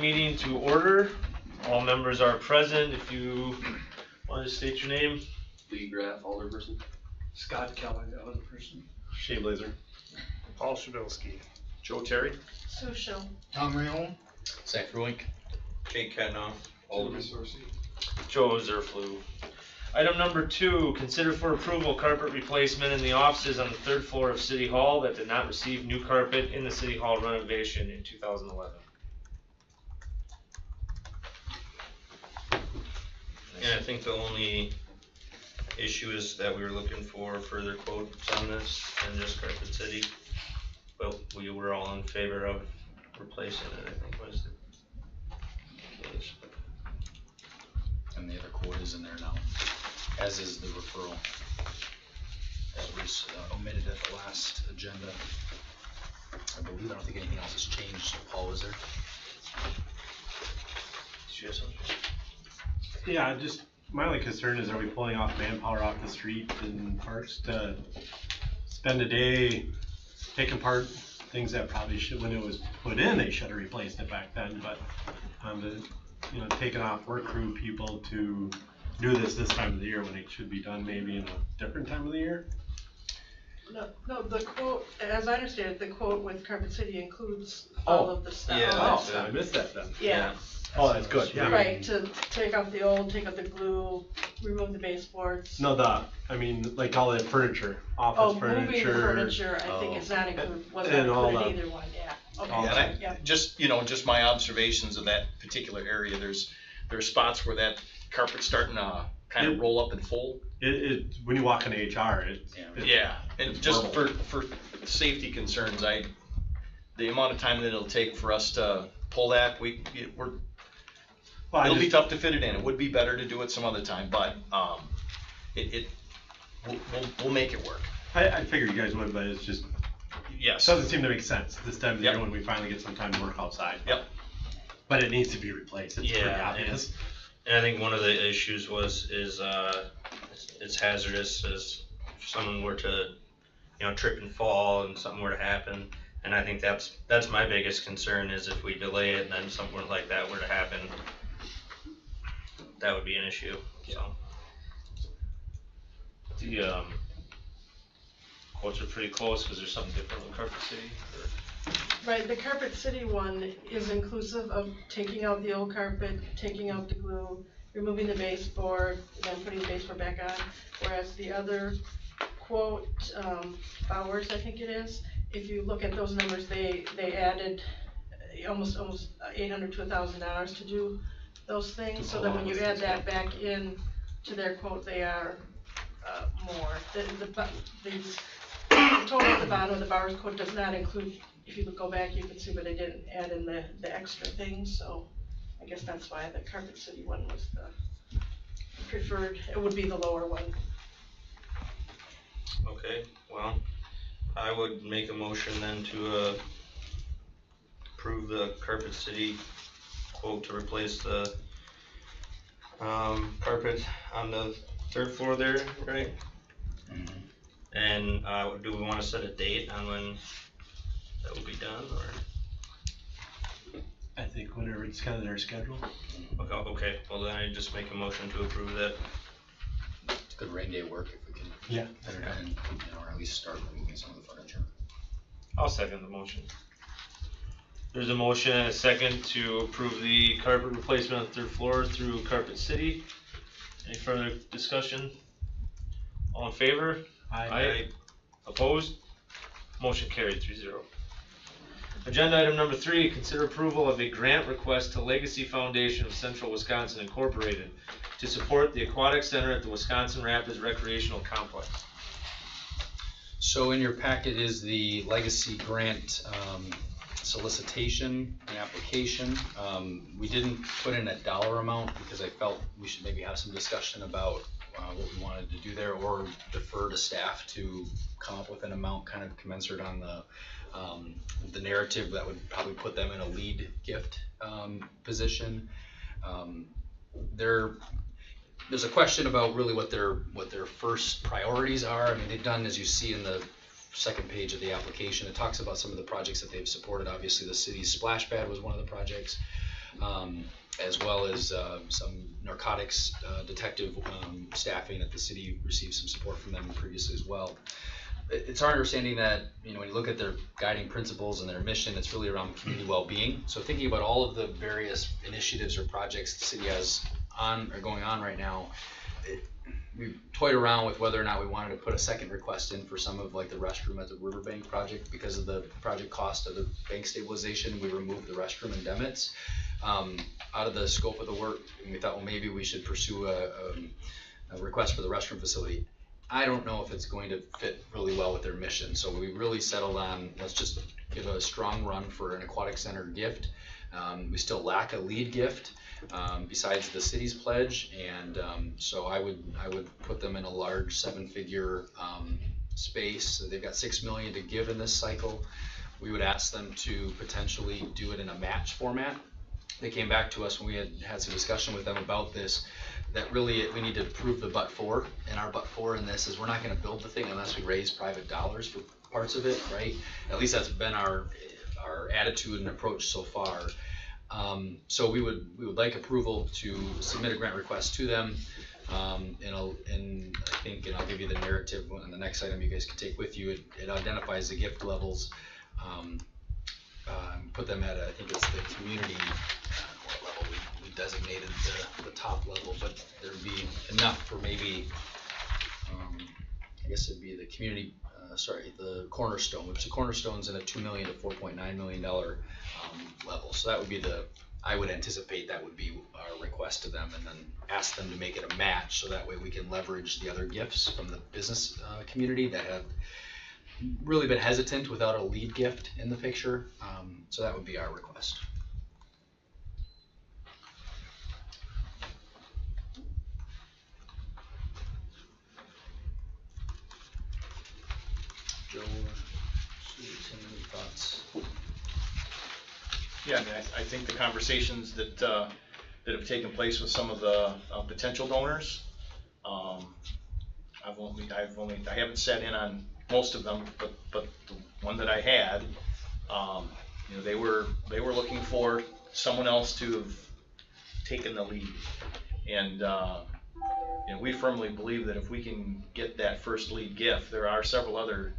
Meeting to order. All members are present. If you want to state your name. Lee Graff, Alderperson. Scott Keller, Alderperson. Shea Blazer. Paul Shabilsky. Joe Terry. Sue Show. Tom Rayon. Zach Ruink. Jake Katnoff, Alderman. Joe Zerflu. Item number 2, consider for approval carpet replacement in the offices on the 3rd floor of City Hall that did not receive new carpet in the City Hall renovation in 2011. Yeah, I think the only issue is that we were looking for further quotes on this than just Carpet City, but we were all in favor of replacing it, I think was the case. And the other quote is in there now, as is the referral that was omitted at the last agenda. I don't think anything else has changed. Paul, was there? Did you have something? Yeah, just my only concern is, are we pulling off manpower off the street and parks to spend a day taking apart things that probably should, when it was put in, they should have replaced it back then, but taking off work crew people to do this time of the year when it should be done maybe in a different time of the year. No, the quote, as I understand it, the quote with Carpet City includes all of the stuff. Yeah, Oh, that's I missed that then. Yeah, Oh, that's good, yeah. right, to take out the old, take out the glue, remove the baseboards. No, like all the furniture, Oh, office moving the furniture. furniture, I think is not included, wasn't And all included the- either one, yeah. all Okay, that. yeah. Just my observations of that particular area, there's spots where that carpet's starting to kind of roll up and fold. When you walk into HR, Yeah, and just for safety concerns, the amount of time that it'll take for us to pull that, it'll be tough to fit it in. It would be better to do it some other time, but we'll make it work. I figured you guys would, but it's just, Yes. doesn't seem to make sense this time of the Yep. year when we finally get some time to work outside. Yep. But it needs to be replaced, it's pretty Yeah, obvious. And I think one of the issues is it's hazardous as if someone were to, trip and fall and something were to happen. And I think that's my biggest concern is if we delay it and then something like that were to happen, that would be an issue, so. The quotes are pretty close. Was there something different with Carpet City? Right, the Carpet City one is inclusive of taking out the old carpet, taking out the glue, removing the baseboard, and then putting the baseboard back on. Whereas the other quote, Bowers, I think it is, if you look at those numbers, they added almost $800 to $1,000 to do those things. So then when you add that back in to their quote, they are more. The total at the bottom of the Bowers quote does not include. If you go back, you can see where they didn't add in the extra things, so I guess that's why the Carpet City one was the preferred. It would be the lower one. Okay, well, I would make a motion then to approve the Carpet City quote to replace the carpet on the 3rd floor there, right? Mm-hmm. And do we want to set a date on when that will be done, or? I think whenever it's kind of their schedule. Okay, well then I just make a motion to approve that. It's good rain day work if we can Yeah. get it done and, or at least start removing some of the furniture. I'll second the motion. There's a motion and a second to approve the carpet replacement on the 3rd floor through Carpet City. Any further discussion? All in favor? Aye. Opposed? Motion carried 3-0. Agenda item number 3, consider approval of a grant request to Legacy Foundation of Central Wisconsin Incorporated to support the aquatic center at the Wisconsin Rapids Recreational Complex. So in your packet is the Legacy Grant solicitation and application. We didn't put in a dollar amount because I felt we should maybe have some discussion about what we wanted to do there, or defer to staff to come up with an amount kind of commensurate on the narrative that would probably put them in a lead gift position. There's a question about really what their first priorities are. I mean, they've done, as you see in the second page of the application, it talks about some of the projects that they've supported. Obviously, the city's splash pad was one of the projects. as well as some narcotics detective staffing that the city received some support from them previously as well. It's our understanding that, when you look at their guiding principles and their mission, it's really around community well-being. So thinking about all of the various initiatives or projects the city has going on right now, we toyed around with whether or not we wanted to put a second request in for some of like the restroom at the Riverbank project. Because of the project cost of the bank stabilization, we removed the restroom and Demetz out of the scope of the work, and we thought, well, maybe we should pursue a request for the restroom facility. I don't know if it's going to fit really well with their mission, so we really settled on, let's just give a strong run for an aquatic center gift. We still lack a lead gift besides the city's pledge, and so I would put them in a large 7-figure space. They've got $6 million to give in this cycle. We would ask them to potentially do it in a match format. They came back to us when we had some discussion with them about this, that really we need to prove the but for, and our but for in this is we're not going to build the thing unless we raise private dollars for parts of it, right? At least that's been our attitude and approach so far. So we would like approval to submit a grant request to them, and I think, and I'll give you the narrative on the next item you guys can take with you. It identifies the gift levels, put them at I think it's the community what level we designated the top level, but there'd be enough for maybe I guess it'd be the community. The cornerstone, which the cornerstone's in a $2 million to $4.9 million level. So that would be I would anticipate that would be our request to them, and then ask them to make it a match, so that way we can leverage the other gifts from the business community that have really been hesitant without a lead gift in the picture. So that would be our request. Joe, Susan, any thoughts? Yeah, I mean, I think the conversations that have taken place with some of the potential donors, I haven't sat in on most of them, but the one that I had, they were looking for someone else to have taken the lead, and we firmly believe that if we can get that first lead gift, there are several other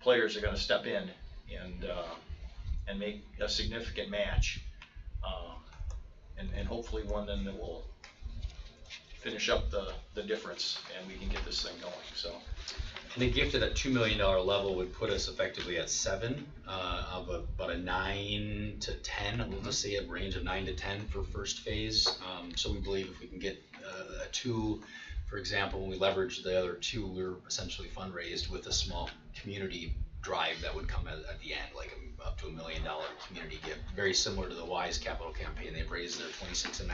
players that are going to step in and make a significant match, and hopefully one then that will finish up the difference, and we can get this thing going. So, and a gift at that $2 million level would put us effectively at 7 of about a 9 to 10. We'll just say a range of 9 to 10 for first phase. So we believe if we can get a 2, for example, when we leverage the other 2, we're essentially fundraised with a small community drive that would come at the end, like up to $1 million community gift, very similar to the WISE capital campaign. They've raised their $26.5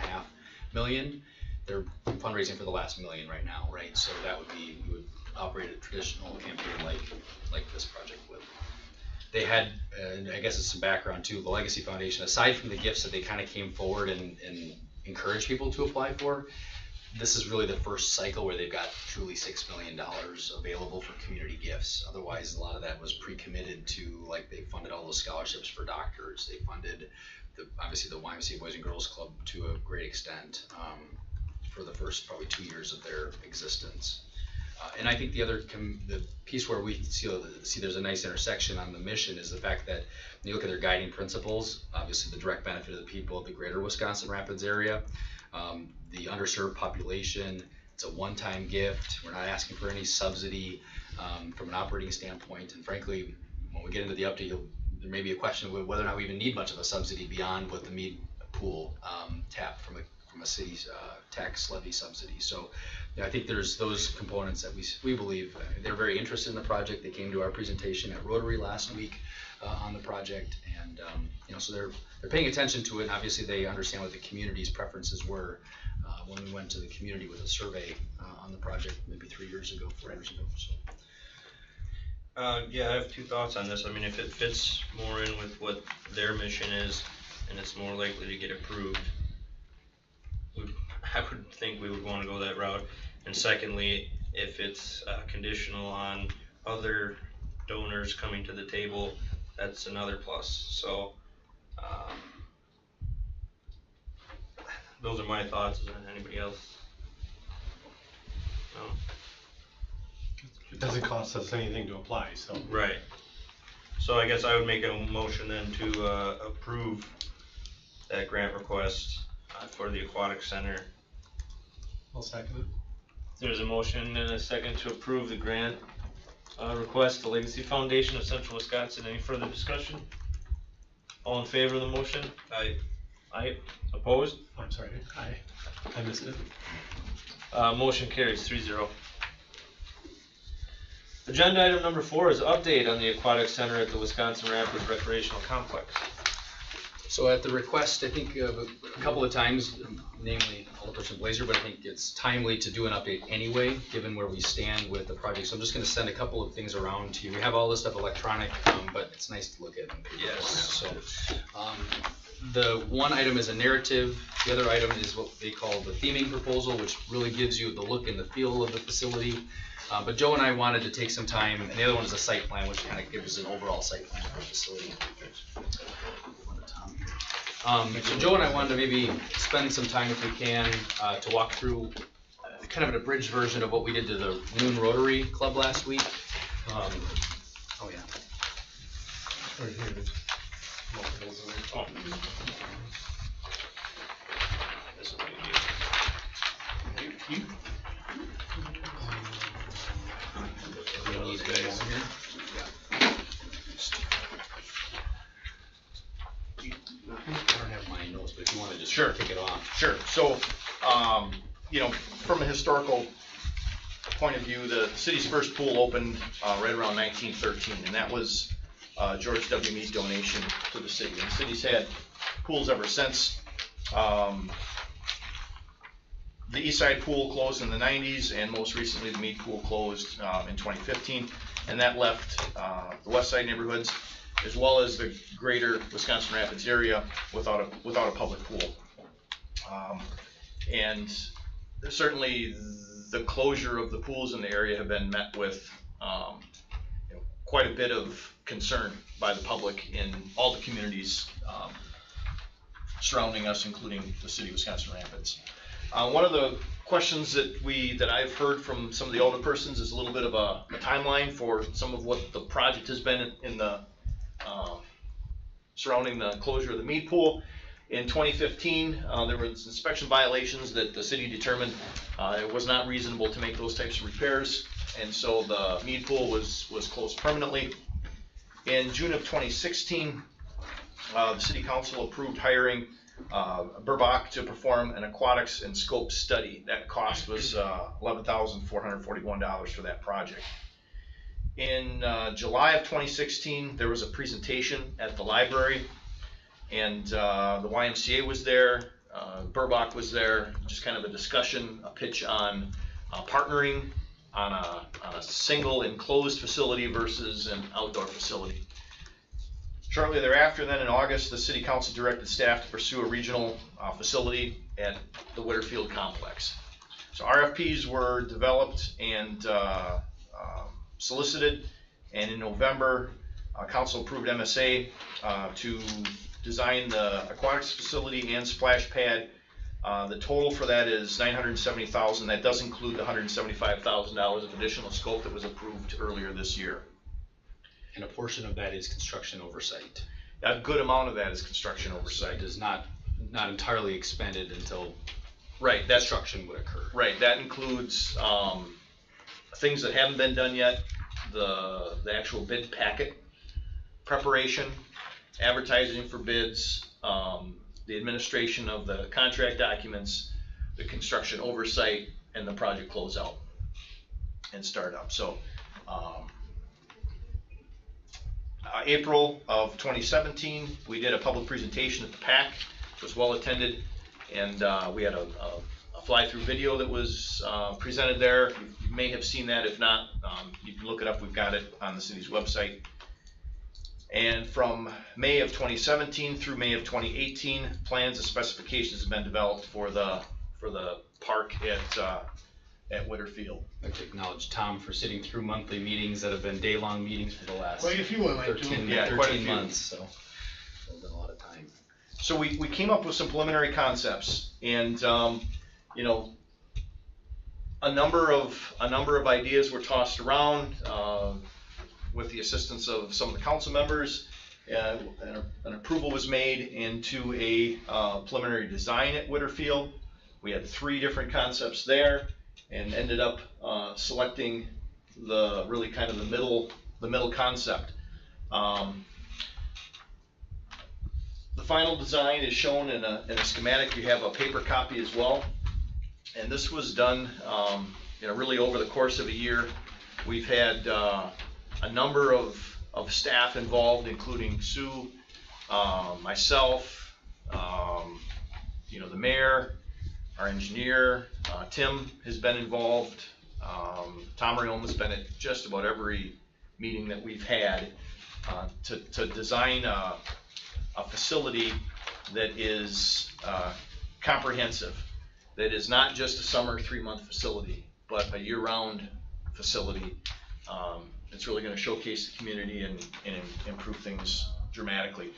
million. They're fundraising for the last $1 million right now, right? So that would be, we would operate a traditional campaign like this project would. They had, I guess it's some background too, the Legacy Foundation, aside from the gifts that they kind of came forward and encouraged people to apply for, this is really the first cycle where they've got truly $6 million available for community gifts. Otherwise, a lot of that was pre-committed to, like, they funded all those scholarships for doctors. They funded obviously the YMCA Boys and Girls Club to a great extent for the first probably 2 years of their existence. And I think the piece where we see there's a nice intersection on the mission is the fact that when you look at their guiding principles, obviously the direct benefit of the people of the greater Wisconsin Rapids area, the underserved population, it's a one-time gift. We're not asking for any subsidy from an operating standpoint. And frankly, when we get into the update, there may be a question of whether or not we even need much of a subsidy beyond what the mead pool tap from a city's tax levy subsidy. So yeah, I think there's those components that we believe. They're very interested in the project. They came to our presentation at Rotary last week on the project, and so they're paying attention to it. And obviously, they understand what the community's preferences were when we went to the community with a survey on the project maybe 4 years ago. So. Yeah, I have 2 thoughts on this. I mean, if it fits more in with what their mission is, and it's more likely to get approved, I would think we would want to go that route. And secondly, if it's conditional on other donors coming to the table, that's another plus. So those are my thoughts. Is there anybody else? No? It doesn't cost us anything to apply, so. Right. So I guess I would make a motion then to approve that grant request for the aquatic center. I'll second it. There's a motion and a second to approve the grant request to Legacy Foundation of Central Wisconsin. Any further discussion? All in favor of the motion? Aye. Opposed? I'm sorry, I missed it. Motion carries 3-0. Agenda item number 4 is update on the aquatic center at the Wisconsin Rapids Recreational Complex. So at the request, I think of a couple of times, namely Alderperson Blazer, but I think it's timely to do an update anyway, given where we stand with the project. So I'm just gonna send a couple of things around to you. We have all this stuff electronic, but it's nice to look at in paper format. So, the one item is a narrative. The other item is what they call the theming proposal, which really gives you the look and the feel of the facility. But Joe and I wanted to take some time, and the other one is a site plan, which kind of gives us an overall site plan for the facility. So Joe and I wanted to maybe spend some time, if we can, to walk through kind of an abridged version of what we did to the Moon Rotary Club last week. Oh yeah. Right here it is. Multiples in there. Oh. This is what you need. We need any more here? I don't have my notes, but if you want to just Sure. kick it off. Sure, so, you know, from a historical point of view, the city's first pool opened, right around 1913, and that was, George W. Mead's donation to the city. And the city's had pools ever since. The East Side Pool closed in the 90s, and most recently the Mead Pool closed, in 2015, and that left, the West Side neighborhoods, as well as the greater Wisconsin Rapids area without a public pool. And certainly the closure of the pools in the area have been met with you know, quite a bit of concern by the public in all the communities surrounding us, including the city of Wisconsin Rapids. One of the questions that I've heard from some of the older persons is a little bit of a timeline for some of what the project has been in the surrounding the closure of the Mead Pool. In 2015, there was inspection violations that the city determined it was not reasonable to make those types of repairs, and so the Mead Pool was closed permanently. In June of 2016, the city council approved hiring Burbach to perform an aquatics and scope study. That cost was $11,441 for that project. In July of 2016, there was a presentation at the library, and the YMCA was there, Burbach was there, just kind of a discussion, a pitch on partnering on a single enclosed facility versus an outdoor facility. Shortly thereafter, then in August, the city council directed staff to pursue a regional facility at the Whitterfield complex. So RFPs were developed and solicited, and in November, council approved MSA to design the aquatics facility and splash pad. The total for that is $970,000. That does include the $175,000 of additional scope that was approved earlier this year. And a portion of that is construction oversight. A good amount of that is construction oversight. It is not entirely expended until Right, that's construction would occur. right. That includes things that haven't been done yet, the actual bid packet preparation, advertising for bids, the administration of the contract documents, the construction oversight, and the project closeout and startup. So April of 2017, we did a public presentation at the PAC. It was well attended, and we had a fly-through video that was presented there. You may have seen that. If not, you can look it up. We've got it on the city's website. And from May of 2017 through May of 2018, plans and specifications have been developed for the park at Whitterfield. I'd like to acknowledge Tom for sitting through monthly meetings that have been day-long meetings for the last Quite a few I went to. 13 Yeah, quite a few. months, so it's been a lot of time. So we came up with some preliminary concepts, and you know, a number of ideas were tossed around with the assistance of some of the council members. An approval was made into a preliminary design at Whitterfield. We had 3 different concepts there, and ended up selecting the really kind of the middle concept. The final design is shown in a schematic. You have a paper copy as well, and this was done really over the course of a year. We've had a number of staff involved, including Sue, myself, the mayor, our engineer, Tim has been involved. Tom Riom has been at just about every meeting that we've had to design a facility that is comprehensive, that is not just a summer 3-month facility, but a year-round facility. It's really going to showcase the community and improve things dramatically.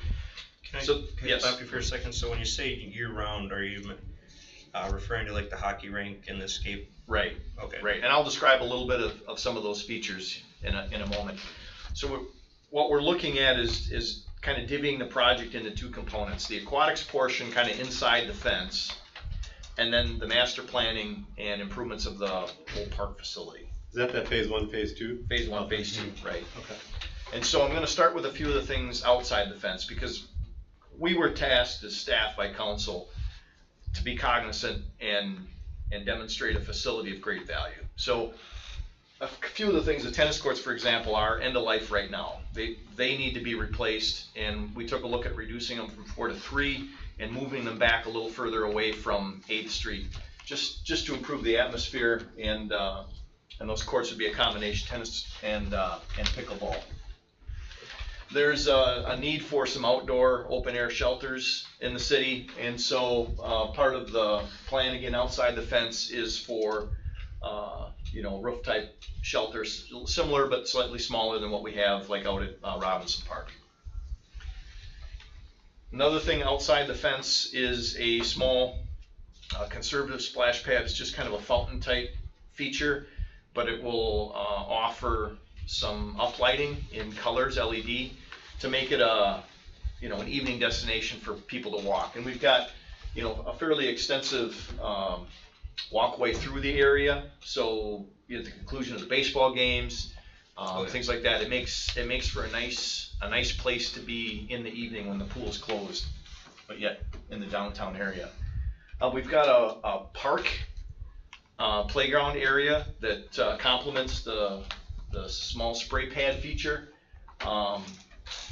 Can I Yes. stop you for a second? So when you say year-round, are you referring to like the hockey rink and the skate? Right. Okay. Right, and I'll describe a little bit of some of those features in a moment. So what we're looking at is kind of divvying the project into 2 components: the aquatics portion, kind of inside the fence, and then the master planning and improvements of the whole park facility. Is that phase 1, phase 2? Phase 1, phase 2, right. Okay. And so I'm going to start with a few of the things outside the fence, because we were tasked as staff by council to be cognizant and demonstrate a facility of great value. So a few of the things, the tennis courts, for example, are end of life right now. They need to be replaced, and we took a look at reducing them from 4 to 3 and moving them back a little further away from 8th Street, just to improve the atmosphere, and those courts would be a combination tennis and pickleball. There's a need for some outdoor open air shelters in the city, and so part of the plan, again, outside the fence, is for roof type shelters, similar but slightly smaller than what we have like out at Robinson Park. Another thing outside the fence is a small conservative splash pad. It's just kind of a fountain type feature, but it will offer some uplighting in colors, LED, to make it an evening destination for people to walk. And we've got a fairly extensive walkway through the area, so at the conclusion of the baseball games, things like that, it makes for a nice place to be in the evening when the pool's closed, but yet in the downtown area. We've got a park playground area that complements the small spray pad feature.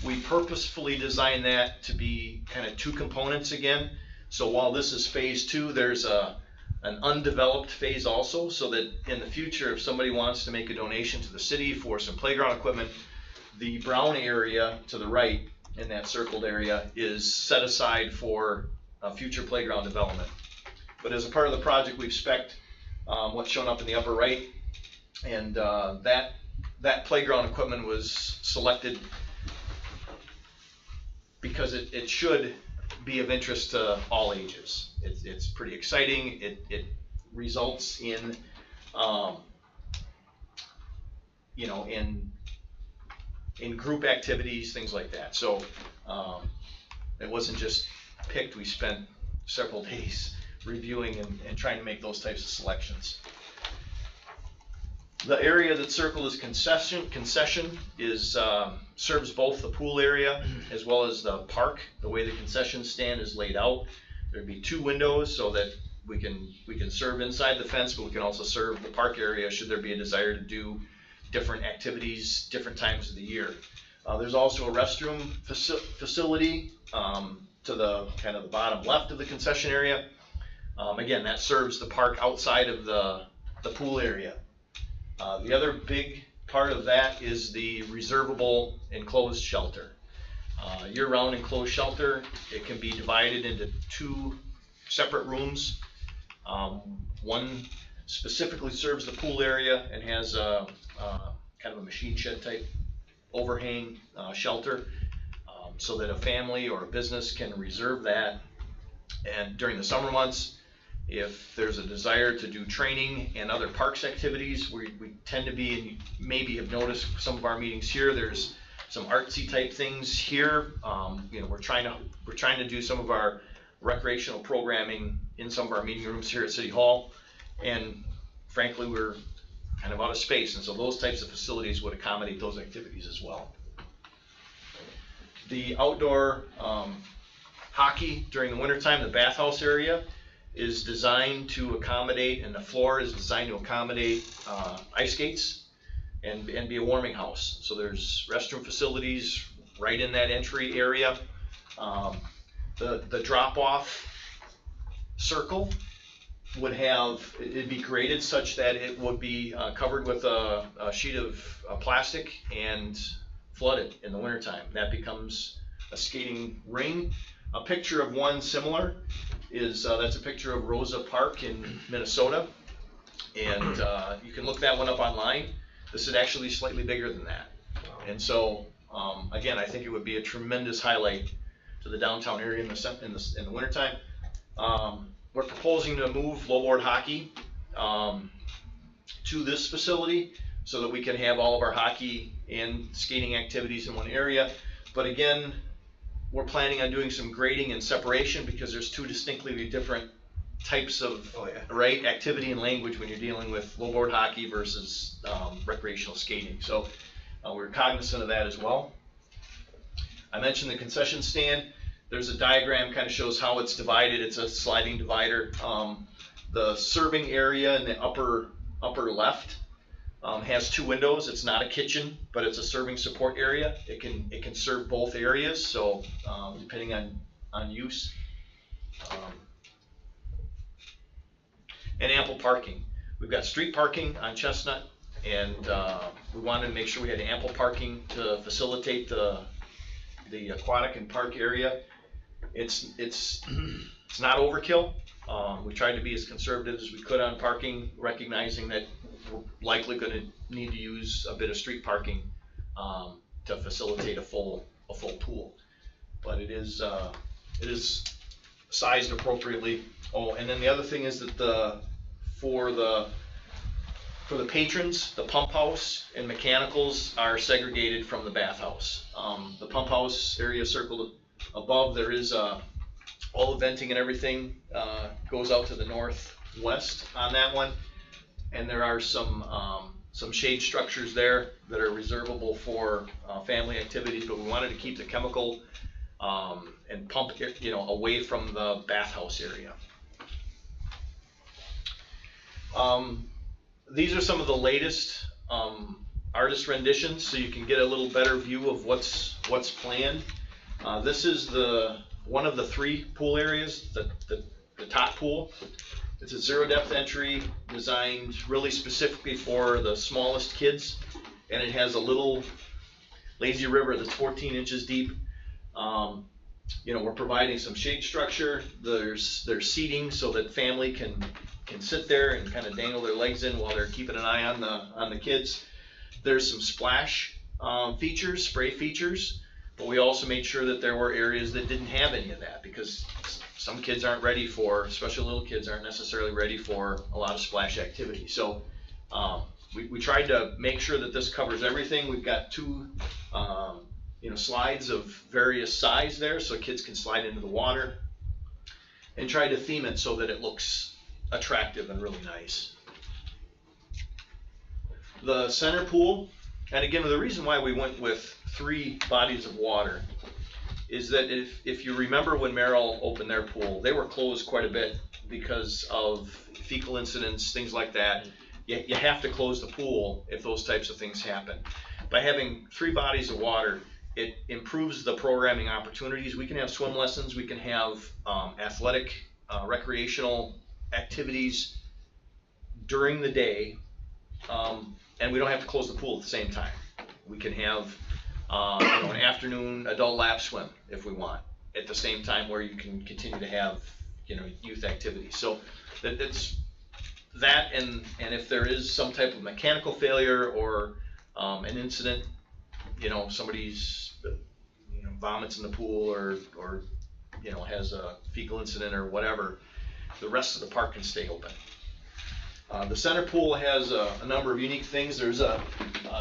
We purposefully designed that to be kind of 2 components again. So while this is phase 2, there's an undeveloped phase also, so that in the future, if somebody wants to make a donation to the city for some playground equipment, the brown area to the right in that circled area is set aside for future playground development. But as a part of the project, we've spec'd what's shown up in the upper right, and that playground equipment was selected because it should be of interest to all ages. It's pretty exciting. It results in in group activities, things like that. So it wasn't just picked. We spent several days reviewing and trying to make those types of selections. The area that's circled as concession is serves both the pool area as well as the park. The way the concession stand is laid out, there'd be 2 windows so that we can serve inside the fence, but we can also serve the park area should there be a desire to do different activities different times of the year. There's also a restroom facility to the kind of the bottom left of the concession area. Again, that serves the park outside of the pool area. The other big part of that is the reservable enclosed shelter. Year-round enclosed shelter, it can be divided into 2 separate rooms. One specifically serves the pool area and has kind of a machine shed type overhang shelter. so that a family or a business can reserve that. And during the summer months, if there's a desire to do training and other parks activities, we tend to be, and you maybe have noticed some of our meetings here, there's some artsy type things here. You know, we're trying to do some of our recreational programming in some of our meeting rooms here at City Hall, and frankly, we're kind of out of space, and so those types of facilities would accommodate those activities as well. The outdoor hockey during the wintertime, the bathhouse area is designed to accommodate, and the floor is designed to accommodate ice skates and be a warming house. So there's restroom facilities right in that entry area. The drop-off circle would have, it'd be created such that it would be covered with a sheet of plastic and flooded in the wintertime. That becomes a skating ring. A picture of one similar is, that's a picture of Rosa Park in Minnesota, and you can look that one up online. This is actually slightly bigger than that. And so, again, I think it would be a tremendous highlight to the downtown area in the wintertime. We're proposing to move lowboard hockey to this facility so that we can have all of our hockey and skating activities in one area. But again, we're planning on doing some grading and separation because there's two distinctly different types of right activity and language when you're dealing with lowboard hockey versus recreational skating. So we're cognizant of that as well. I mentioned the concession stand. There's a diagram, kind of shows how it's divided. It's a sliding divider. The serving area in the upper left has two windows. It's not a kitchen, but it's a serving support area. It can serve both areas, so depending on use. And ample parking. We've got street parking on Chestnut, and we wanted to make sure we had ample parking to facilitate the aquatic and park area. It's not overkill. We tried to be as conservative as we could on parking, recognizing that we're likely going to need to use a bit of street parking to facilitate a full pool. But it is sized appropriately. Oh, and then the other thing is that for the patrons, the pump house and mechanicals are segregated from the bathhouse. The pump house area circled above, there is all the venting and everything goes out to the northwest on that one, and there are some shade structures there that are reservable for family activities, but we wanted to keep the chemical and pump, away from the bathhouse area. These are some of the latest artist renditions, so you can get a little better view of what's planned. This is one of the three pool areas, the top pool. It's a zero depth entry designed really specifically for the smallest kids, and it has a little lazy river that's 14 inches deep. We're providing some shade structure. There's seating so that family can sit there and kind of dangle their legs in while they're keeping an eye on the kids. There's some splash features, spray features, but we also made sure that there were areas that didn't have any of that, because some kids aren't ready for, especially little kids aren't necessarily ready for a lot of splash activity. So we tried to make sure that this covers everything. We've got two slides of various size there so kids can slide into the water, and try to theme it so that it looks attractive and really nice. The center pool, and again, the reason why we went with 3 bodies of water is that if you remember when Merrill opened their pool, they were closed quite a bit because of fecal incidents, things like that. You have to close the pool if those types of things happen. By having 3 bodies of water, it improves the programming opportunities. We can have swim lessons, we can have athletic, recreational activities during the day, and we don't have to close the pool at the same time. We can have an afternoon adult lap swim if we want at the same time, where you can continue to have youth activities. So that's that, and if there is some type of mechanical failure or an incident, somebody's vomits in the pool or, you know, has a fecal incident or whatever, the rest of the park can stay open. The center pool has a number of unique things. There's a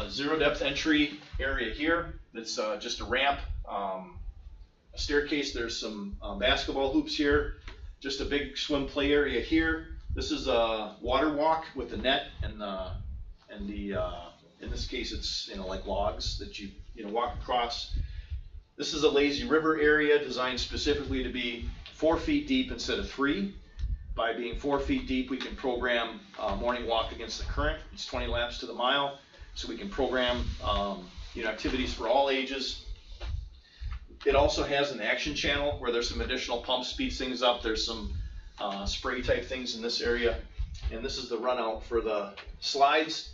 zero depth entry area here that's just a ramp, a staircase. There's some basketball hoops here, just a big swim play area here. This is a water walk with the net and the in this case it's, you know, like logs that you know, walk across. This is a lazy river area designed specifically to be 4 feet deep instead of 3. By being 4 feet deep, we can program morning walk against the current. It's 20 laps to the mile, so we can program you know, activities for all ages. It also has an action channel where there's some additional pumps, speeds things up. There's some spray type things in this area, and this is the run out for the slides.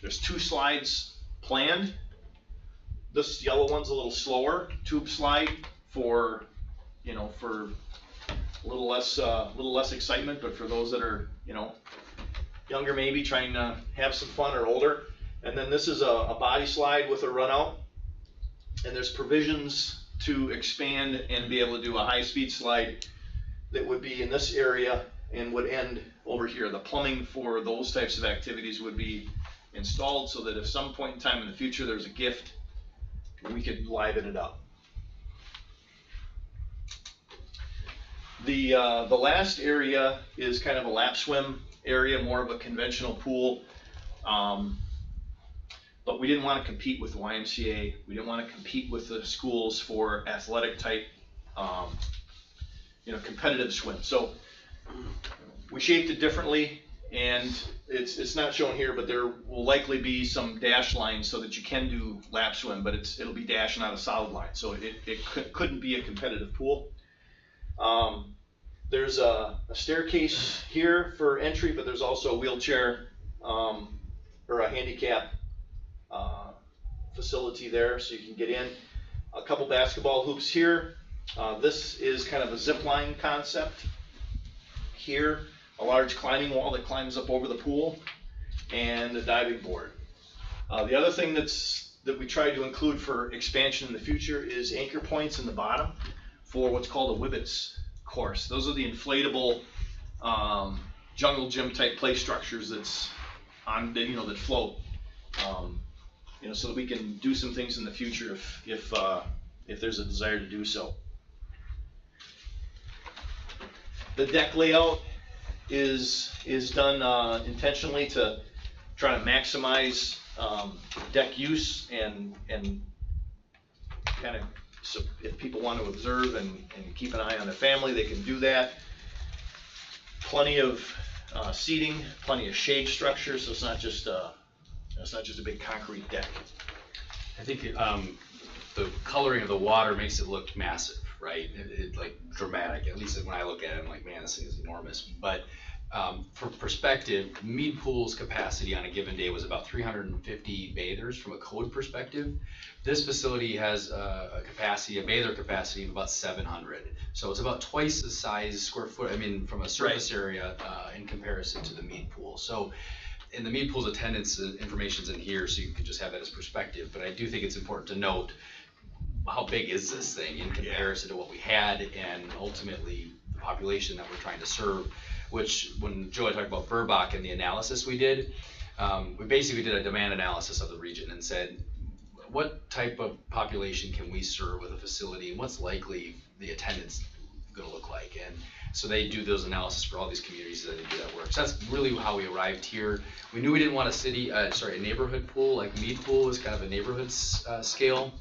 There's 2 slides planned. This yellow one's a little slower tube slide for, you know, for a little less excitement, but for those that are, you know, younger, maybe trying to have some fun, or older. And then this is a body slide with a run out, and there's provisions to expand and be able to do a high-speed slide that would be in this area and would end over here. The plumbing for those types of activities would be installed so that if some point in time in the future there's a gift, we could liven it up. The last area is kind of a lap swim area, more of a conventional pool. But we didn't want to compete with the YMCA. We didn't want to compete with the schools for athletic type, you know, competitive swim. So we shaped it differently, and it's not shown here, but there will likely be some dash lines so that you can do lap swim, but it'll be dash, not a solid line. So it couldn't be a competitive pool. There's a staircase here for entry, but there's also a wheelchair or a handicap facility there, so you can get in. A couple basketball hoops here. This is kind of a zip line concept. Here, a large climbing wall that climbs up over the pool, and a diving board. The other thing that we tried to include for expansion in the future is anchor points in the bottom for what's called a Wibbits course. Those are the inflatable jungle gym type play structures that's on, you know, that float. You know, so that we can do some things in the future if there's a desire to do so. The deck layout is done intentionally to try to maximize deck use and kind of, so if people want to observe and keep an eye on their family, they can do that. Plenty of seating, plenty of shade structure, so it's not just a big concrete deck. I think the coloring of the water makes it look massive, right? It like dramatic. At least when I look at it, I'm like, man, this thing is enormous. But for perspective, Mead Pool's capacity on a given day was about 350 bathers from a code perspective. This facility has a bather capacity of about 700. So it's about twice the size square foot, I mean, from a surface area in comparison to the Mead Pool. So in the Mead Pool's attendance information's in here, so you can just have that as perspective. But I do think it's important to note how big is this thing in comparison to what we had and ultimately the population that we're trying to serve. Which, when Joey talked about Burbach and the analysis we did, we basically did a demand analysis of the region and said, what type of population can we serve with a facility, and what's likely the attendance going to look like? And so they do those analysis for all these communities that they do that work. So that's really how we arrived here. We knew we didn't want a neighborhood pool. Like Mead Pool is kind of a neighborhood scale.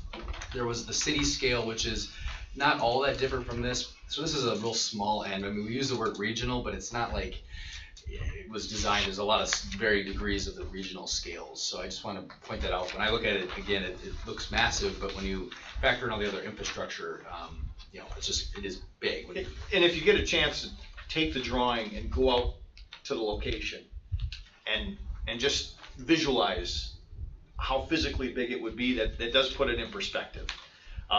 There was the city scale, which is not all that different from this. So this is a real small end. I mean, we use the word regional, but it's not like it was designed. There's a lot of varying degrees of the regional scales. So I just want to point that out. When I look at it, again, it looks massive, but when you factor in all the other infrastructure, you know, it is big. And if you get a chance to take the drawing and go out to the location and just visualize how physically big it would be, that does put it in perspective.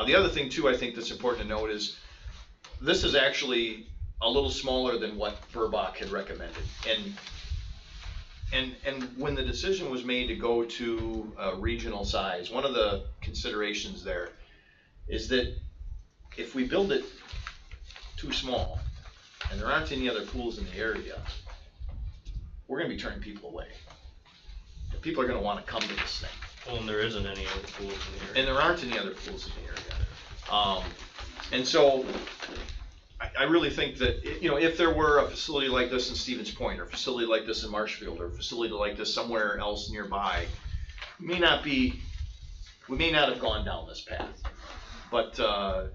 The other thing too, I think that's important to note is this is actually a little smaller than what Burbach had recommended. And when the decision was made to go to a regional size, one of the considerations there is that if we build it too small, and there aren't any other pools in the area, we're gonna be turning people away. People are gonna wanna come to this thing. Well, and there isn't any other pools in here. And there aren't any other pools in the area. And so, I really think that, you know, if there were a facility like this in Stevens Point, or a facility like this in Marshfield, or a facility like this somewhere else nearby, we may not have gone down this path. But,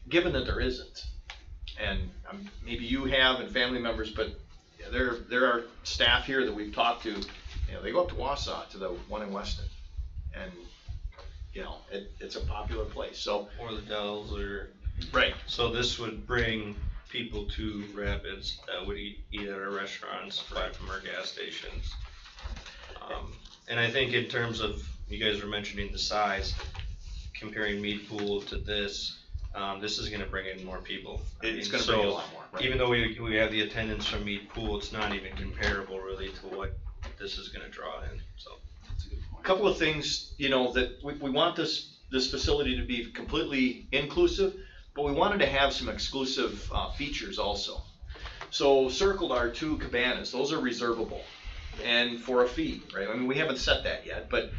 given that there isn't, and maybe you have and family members, but yeah, there are staff here that we've talked to, you know, they go up to Wausau, to the one in Weston, and, you know, it's a popular place, so. Or the Dells, or, Right. so this would bring people to Rapids that would eat at our restaurants, buy from our gas stations. And I think in terms of, you guys were mentioning the size, comparing Mead Pool to this is gonna bring in more people. It's gonna bring in a lot more, right. Even though we have the attendance from Mead Pool, it's not even comparable really to what this is gonna draw in, so. That's a good point. A couple of things, you know, that we want this facility to be completely inclusive, but we wanted to have some exclusive features also. So circled are 2 cabanas. Those are reservable, and for a fee, right? I mean, we haven't set that yet, but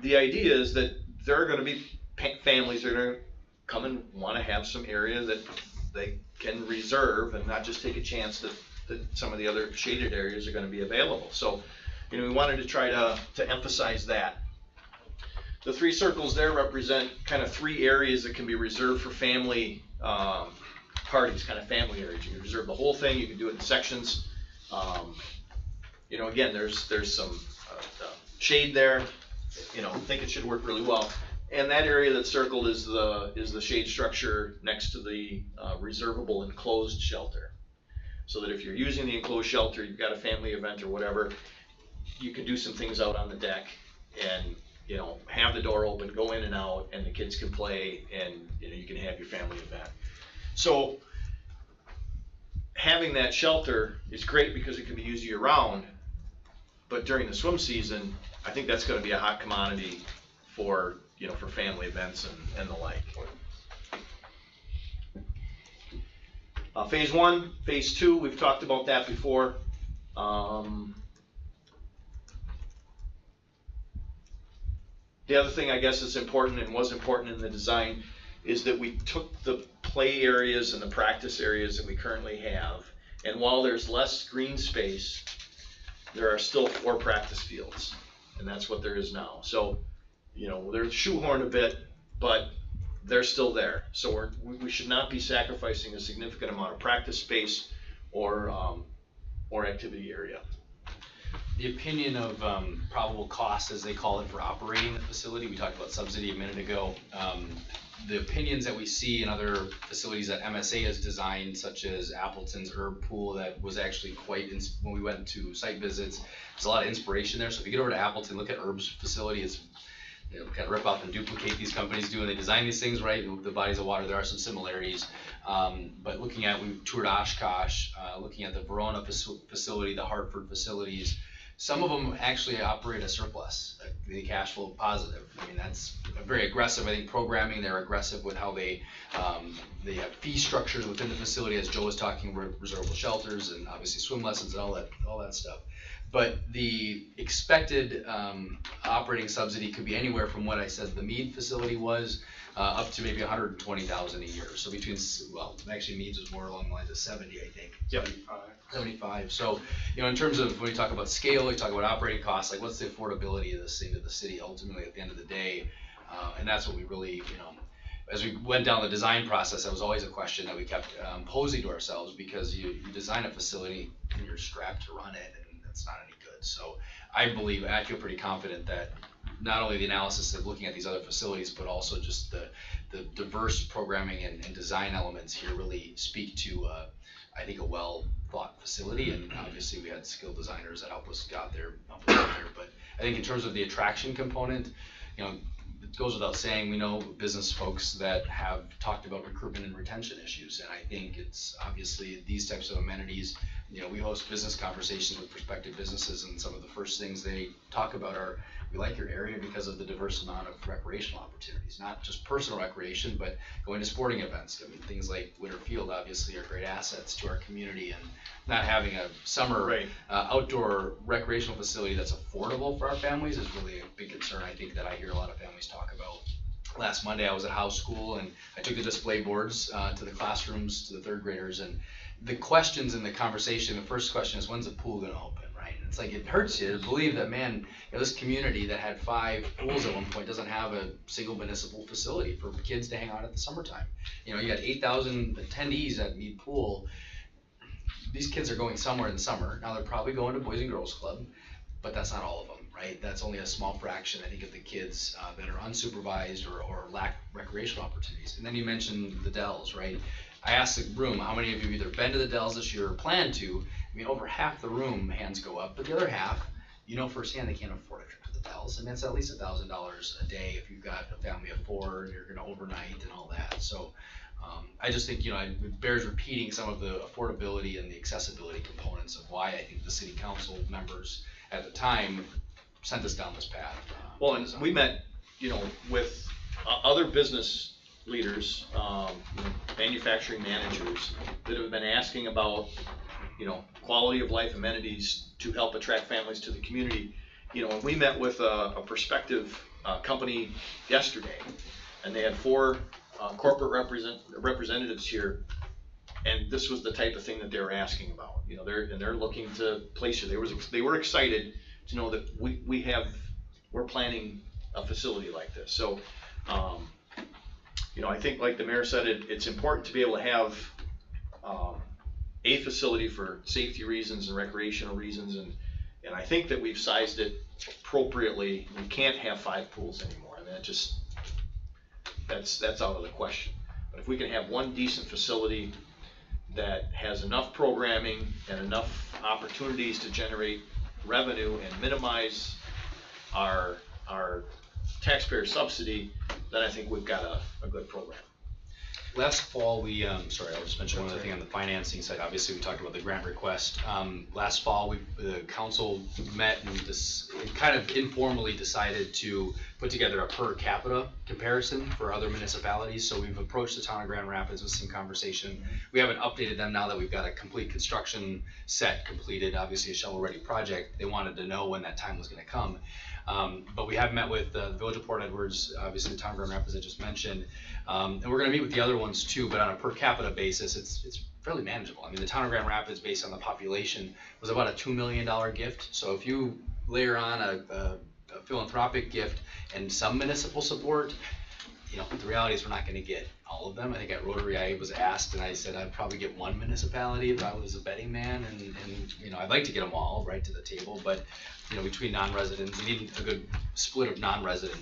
the idea is that there are going to be families that are going to come and want to have some area that they can reserve, and not just take a chance that some of the other shaded areas are going to be available. So, you know, we wanted to try to emphasize that. The 3 circles there represent kind of 3 areas that can be reserved for family parties, kind of family areas. You can reserve the whole thing, you can do it in sections. You know, again, there's some shade there. You know, I think it should work really well. And that area that's circled is the shade structure next to the reservable enclosed shelter. So that if you're using the enclosed shelter, you've got a family event or whatever, you can do some things out on the deck and, you know, have the door open, go in and out, and the kids can play, and, you know, you can have your family event. So having that shelter is great because it can be used year round, but during the swim season, I think that's gonna be a hot commodity for, you know, for family events and the like. Phase 1, phase 2, we've talked about that before. The other thing I guess that's important and was important in the design is that we took the play areas and the practice areas that we currently have, and while there's less green space, there are still 4 practice fields, and that's what there is now. So, you know, they're shoehorned a bit, but they're still there. So we should not be sacrificing a significant amount of practice space or activity area. The opinion of probable cost, as they call it, for operating the facility, we talked about subsidy a minute ago. The opinions that we see in other facilities that MSA has designed, such as Appleton's Herb Pool, that was actually quite, when we went to site visits, there's a lot of inspiration there. So if you get over to Appleton, look at Herb's facility, it's, you know, kind of rip off and duplicate these companies do, and they design these things right. The bodies of water, there are some similarities. But looking at, we toured Oshkosh, looking at the Verona facility, the Hartford facilities, some of them actually operate a surplus, the cash flow positive. I mean, that's very aggressive. I think programming, they're aggressive with how they have fee structures within the facility, as Joe was talking, reservable shelters and obviously swim lessons and all that stuff. But the expected operating subsidy could be anywhere from what I said the Mead facility was up to maybe $120,000 a year. So between, well, actually Mead's was more along the lines of 70, I think. Yep. 75. So, you know, in terms of when you talk about scale, you talk about operating costs, like what's the affordability of this thing to the city ultimately at the end of the day? And that's what we really, you know, as we went down the design process, that was always a question that we kept posing to ourselves, because you design a facility and you're strapped to run it, and that's not any good. So I believe, and I feel pretty confident that not only the analysis of looking at these other facilities, but also just the diverse programming and design elements here really speak to, I think, a well thought facility. And obviously we had skilled designers that help us get there. But I think in terms of the attraction component, you know, it goes without saying, we know business folks that have talked about recruitment and retention issues, and I think it's obviously these types of amenities. You know, we host business conversations with prospective businesses, and some of the first things they talk about are we like your area because of the diverse amount of recreational opportunities, not just personal recreation, but going to sporting events. I mean, things like Winter Field obviously are great assets to our community, and not having a summer Right. outdoor recreational facility that's affordable for our families is really a big concern, I think, that I hear a lot of families talk about. Last Monday I was at house school and I took the display boards to the classrooms, to the third graders, and the questions in the conversation, the first question is, when's the pool gonna open, right? And it's like, it hurts you to believe that, man, you know, this community that had 5 pools at one point doesn't have a single municipal facility for kids to hang out at the summertime. You know, you got 8,000 attendees at Mead Pool. These kids are going somewhere in the summer. Now they're probably going to Boys and Girls Club, but that's not all of them. Right? That's only a small fraction, I think, of the kids that are unsupervised or lack recreational opportunities. And then you mentioned the Dells, right? I asked the room, how many of you have either been to the Dells this year or plan to? I mean, over half the room, hands go up, but the other half, you know firsthand they can't afford a trip to the Dells. And that's at least $1,000 a day if you've got a family of 4 and you're going to overnight and all that. So I just think, you know, it bears repeating some of the affordability and the accessibility components of why I think the city council members at the time sent us down this path. Well, and we met, you know, with other business leaders, manufacturing managers that have been asking about, you know, quality of life amenities to help attract families to the community. You know, and we met with a prospective company yesterday, and they had 4 corporate representatives here, and this was the type of thing that they were asking about. You know, they're looking to place you. They were excited to know that we're planning a facility like this. So, you know, I think, like the mayor said, it's important to be able to have a facility for safety reasons and recreational reasons, and I think that we've sized it appropriately. We can't have 5 pools anymore. I mean, that's out of the question. But if we can have one decent facility that has enough programming and enough opportunities to generate revenue and minimize our taxpayer subsidy, then I think we've got a good program. Last fall, we, sorry, I'll just mention one other thing on the financing side. Obviously, we talked about the grant request. Last fall, the council met and kind of informally decided to put together a per capita comparison for other municipalities. So we've approached the town of Grand Rapids with some conversation. We haven't updated them now that we've got a complete construction set completed, obviously a shovel-ready project. They wanted to know when that time was going to come. But we have met with the Village of Port Edwards, obviously the town of Grand Rapids I just mentioned, and we're going to meet with the other ones too, but on a per capita basis, it's fairly manageable. I mean, the town of Grand Rapids, based on the population, was about a $2 million gift. So if you layer on a philanthropic gift and some municipal support, you know, the reality is we're not going to get all of them. I think at Rotary I was asked, and I said I'd probably get one municipality if I was a betting man, and you know, I'd like to get them all right to the table, but you know, between non-residents, we need a good split of non-resident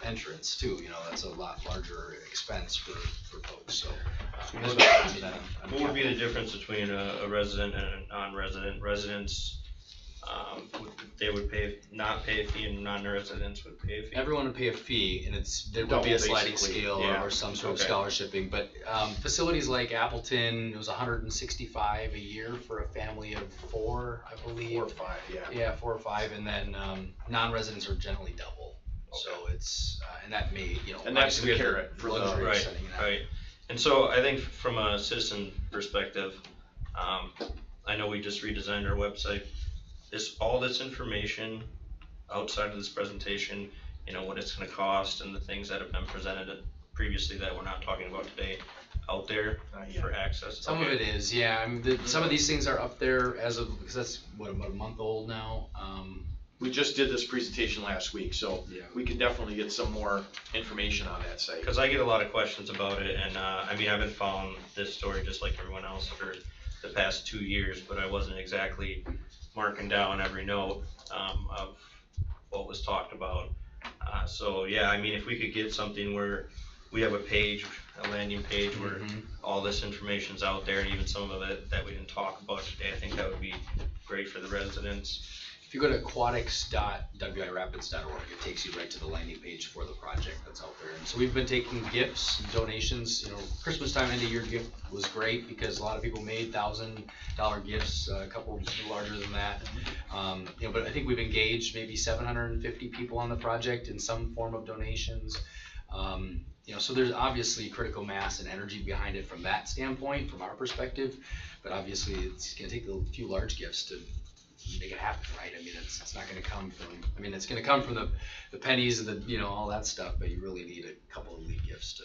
entrants too. You know, that's a lot larger expense for folks. So What would be the difference between a resident and a non-resident? Residents, they would not pay a fee, and non-residents would pay a fee? Everyone would pay a fee, and there would be a sliding basically, scale yeah. or some sort of Okay. scholarshiping. But facilities like Appleton, it was $165 a year for a family of 4, I believe. 4 or 5, yeah. Yeah, 4 or 5, and then non-residents are generally double. So it's and that may, you know, And that's obviously the we have carrot for the- luxury of Right, setting it up. right. And so I think from a citizen perspective, I know we just redesigned our website. All this information outside of this presentation, you know, what it's gonna cost and the things that have been presented previously that we're not talking about today, out there for access? Some of Okay. it is, yeah. I mean, some of these things are up there as of, because that's what, about a month old now. We just did this presentation last week, so Yeah. we can definitely get some more information on that site. Cause I get a lot of questions about it, and I mean, I've been following this story just like everyone else for the past 2 years, but I wasn't exactly marking down every note of what was talked about. So yeah, I mean, if we could get something where we have a page, a landing page where all this information's out there, and even some of it that we didn't talk about today, I think that would be great for the residents. If you go to aquatics.wirapids.org, it takes you right to the landing page for the project that's out there. And so we've been taking gifts, donations. You know, Christmas time, end of year gift was great because a lot of people made $1,000 gifts, a couple larger than that. You know, but I think we've engaged maybe 750 people on the project in some form of donations. You know, so there's obviously critical mass and energy behind it from that standpoint, from our perspective. But obviously, it's going to take a few large gifts to make it happen, right? I mean, it's not going to come from. I mean, it's going to come from the pennies and the all that stuff. But you really need a couple of lead gifts to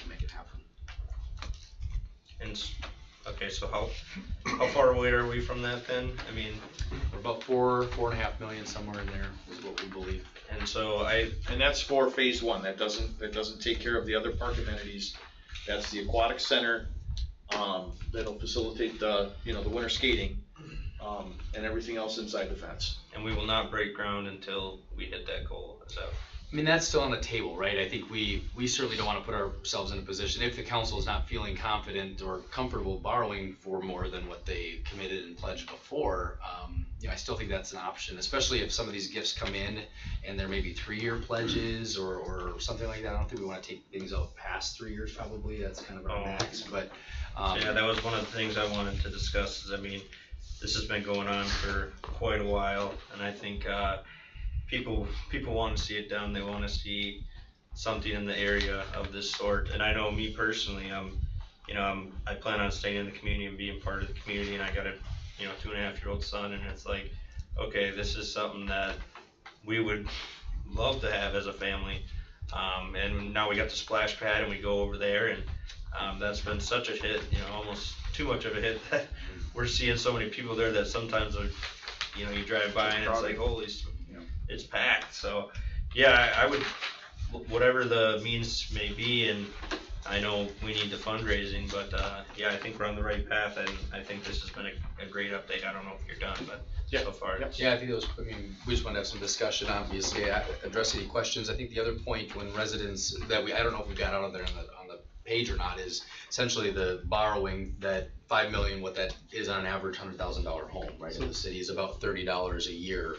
make it happen. And okay, so how far away are we from that then? I mean, We're about 4.5 million, somewhere in there is what we believe. and so And that's for phase one. That doesn't take care of the other park amenities. That's the aquatic center, that'll facilitate the winter skating, and everything else inside the fence. and we will not break ground until we hit that goal. Is that? I mean, that's still on the table, right? I think we certainly don't want to put ourselves in a position, if the council is not feeling confident or comfortable borrowing for more than what they committed and pledged before, you know, I still think that's an option, especially if some of these gifts come in and there may be 3-year pledges or something like that. I don't think we want to take things out past 3 years probably, that's kind of our max, but. Yeah, that was one of the things I wanted to discuss, is I mean, this has been going on for quite a while, and I think, people want to see it done. They want to see something in the area of this sort. And I know me personally, I plan on staying in the community and being part of the community. And I got a 2.5-year-old son, and it's like, okay, this is something that we would love to have as a family. And now we got the splash pad, and we go over there, and that's been such a hit, almost too much of a hit that we're seeing so many people there that sometimes you drive by and it's like, holy. It's packed, so yeah, I would, whatever the means may be, and I know we need the fundraising, but yeah, I think we're on the right path, and I think this has been a great update. I don't know if you're done, but so far. Yeah, I think we just want to have some discussion, obviously, address any questions. I think the other point when residents I don't know if we got out of there on the page or not, is essentially the borrowing that 5 million, what that is on an average $100,000 home, right? In the city is about $30 a year.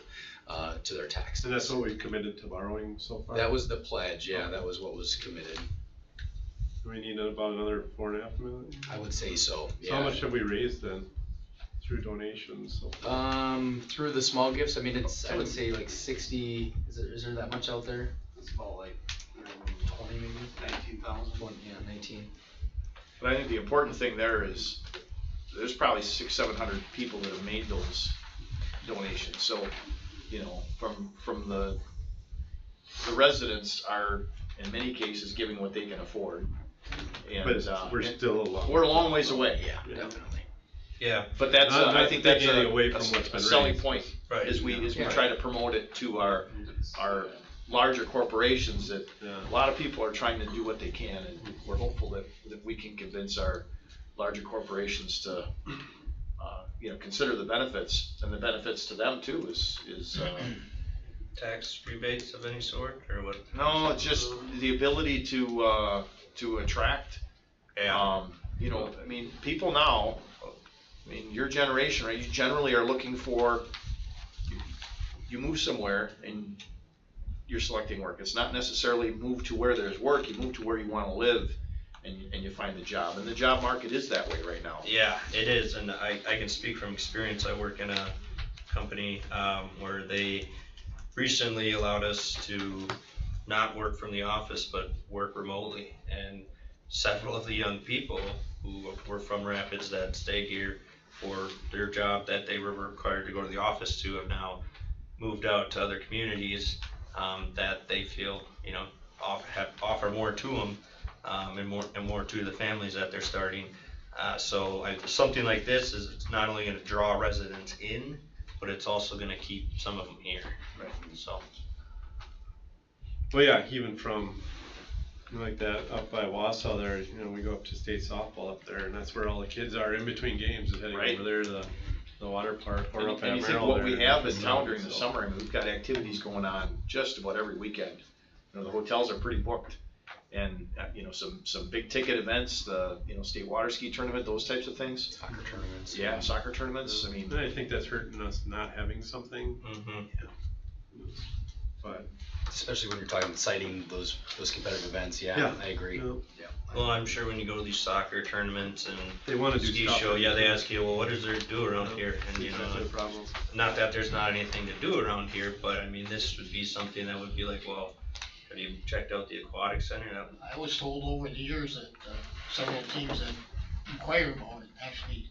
To their tax. And that's what we committed to borrowing so far? That was the pledge, yeah, that was what was committed. We need about another 4.5 million? I would say so, yeah. So how much have we raised then, through donations? So through the small gifts, I mean, I would say like 60, is there that much out there? It's about like 20 maybe? 19,000. Yeah, 19. But I think the important thing there is there's probably 600-700 people that have made those donations. So, from the residents are in many cases giving what they can afford. And but we're still a long ways away. Yeah, definitely. Yeah. But that's I think that's away from what's been selling raised. point, Right. as we try to promote it to our larger corporations, that a lot of people are trying to do what they can, and we're hopeful that we can convince our larger corporations to consider the benefits, and the benefits to them too is Tax rebates of any sort, or what? no, it's just the ability to attract. Yeah. I mean, people now, your generation, right? You generally are looking for. You move somewhere and you're selecting work. It's not necessarily move to where there's work. You move to where you want to live, and you find the job. And the job market is that way right now. Yeah, it is, and I can speak from experience. I work in a company where they recently allowed us to not work from the office, but work remotely. And several of the young people who were from Rapids that stayed here for their job that they were required to go to the office to have now moved out to other communities that they feel offer more to them. And more to the families that they're starting. So something like this is not only going to draw residents in, but it's also going to keep some of them here. Right. So. Well, yeah, even from like that up by Wausau there, we go up to state softball up there, and that's where all the kids are in between games, is heading over there to the water park or up at and you think Merrill what there. we have in town during the summer, we've got activities going on just about every weekend. The hotels are pretty booked. and, you know, some big ticket events, the, you know, state water ski tournament, those types of things. Soccer tournaments. Yeah, soccer tournaments, I mean, And I think that's hurting us not having something, but. Especially when you're talking citing those competitive events, yeah, Yeah. I agree. Yeah. Yeah. Well, I'm sure when you go to these soccer tournaments and They wanna do ski stuff. show, yeah, they ask you, well, what is there to do around Yeah. here? And you That's know, the problem. not that there's not anything to do around here, but I mean, this would be something that would be like, well, have you checked out the aquatic center? That would- I was told over the years that several teams that inquired about it actually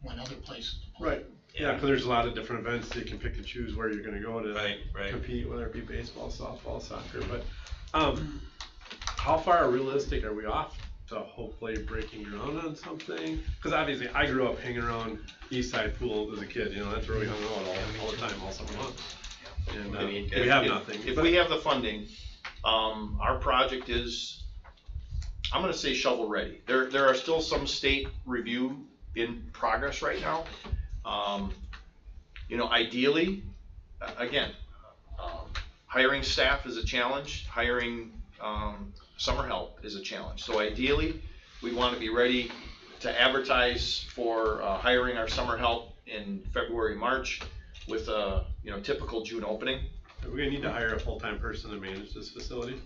went other places to play. Right, yeah, cause there's a lot of different events, you can pick and choose where you're gonna go to Right. compete, whether it be baseball, softball, soccer, but, how far realistic are we off to hopefully breaking ground on something? Cause obviously, I grew up hanging around East Side Pool as a kid, you know, that's where we hung out all the time, all summer long. And, I mean, we have if- nothing. If but- we have the funding, our project is, I'm gonna say shovel ready. There are still some state review in progress right now. You know, ideally, again, hiring staff is a challenge, hiring, summer help is a challenge. So ideally, we wanna be ready to advertise for, hiring our summer help in February, March with a, you know, typical June opening. We're gonna need to hire a full-time person to manage this facility,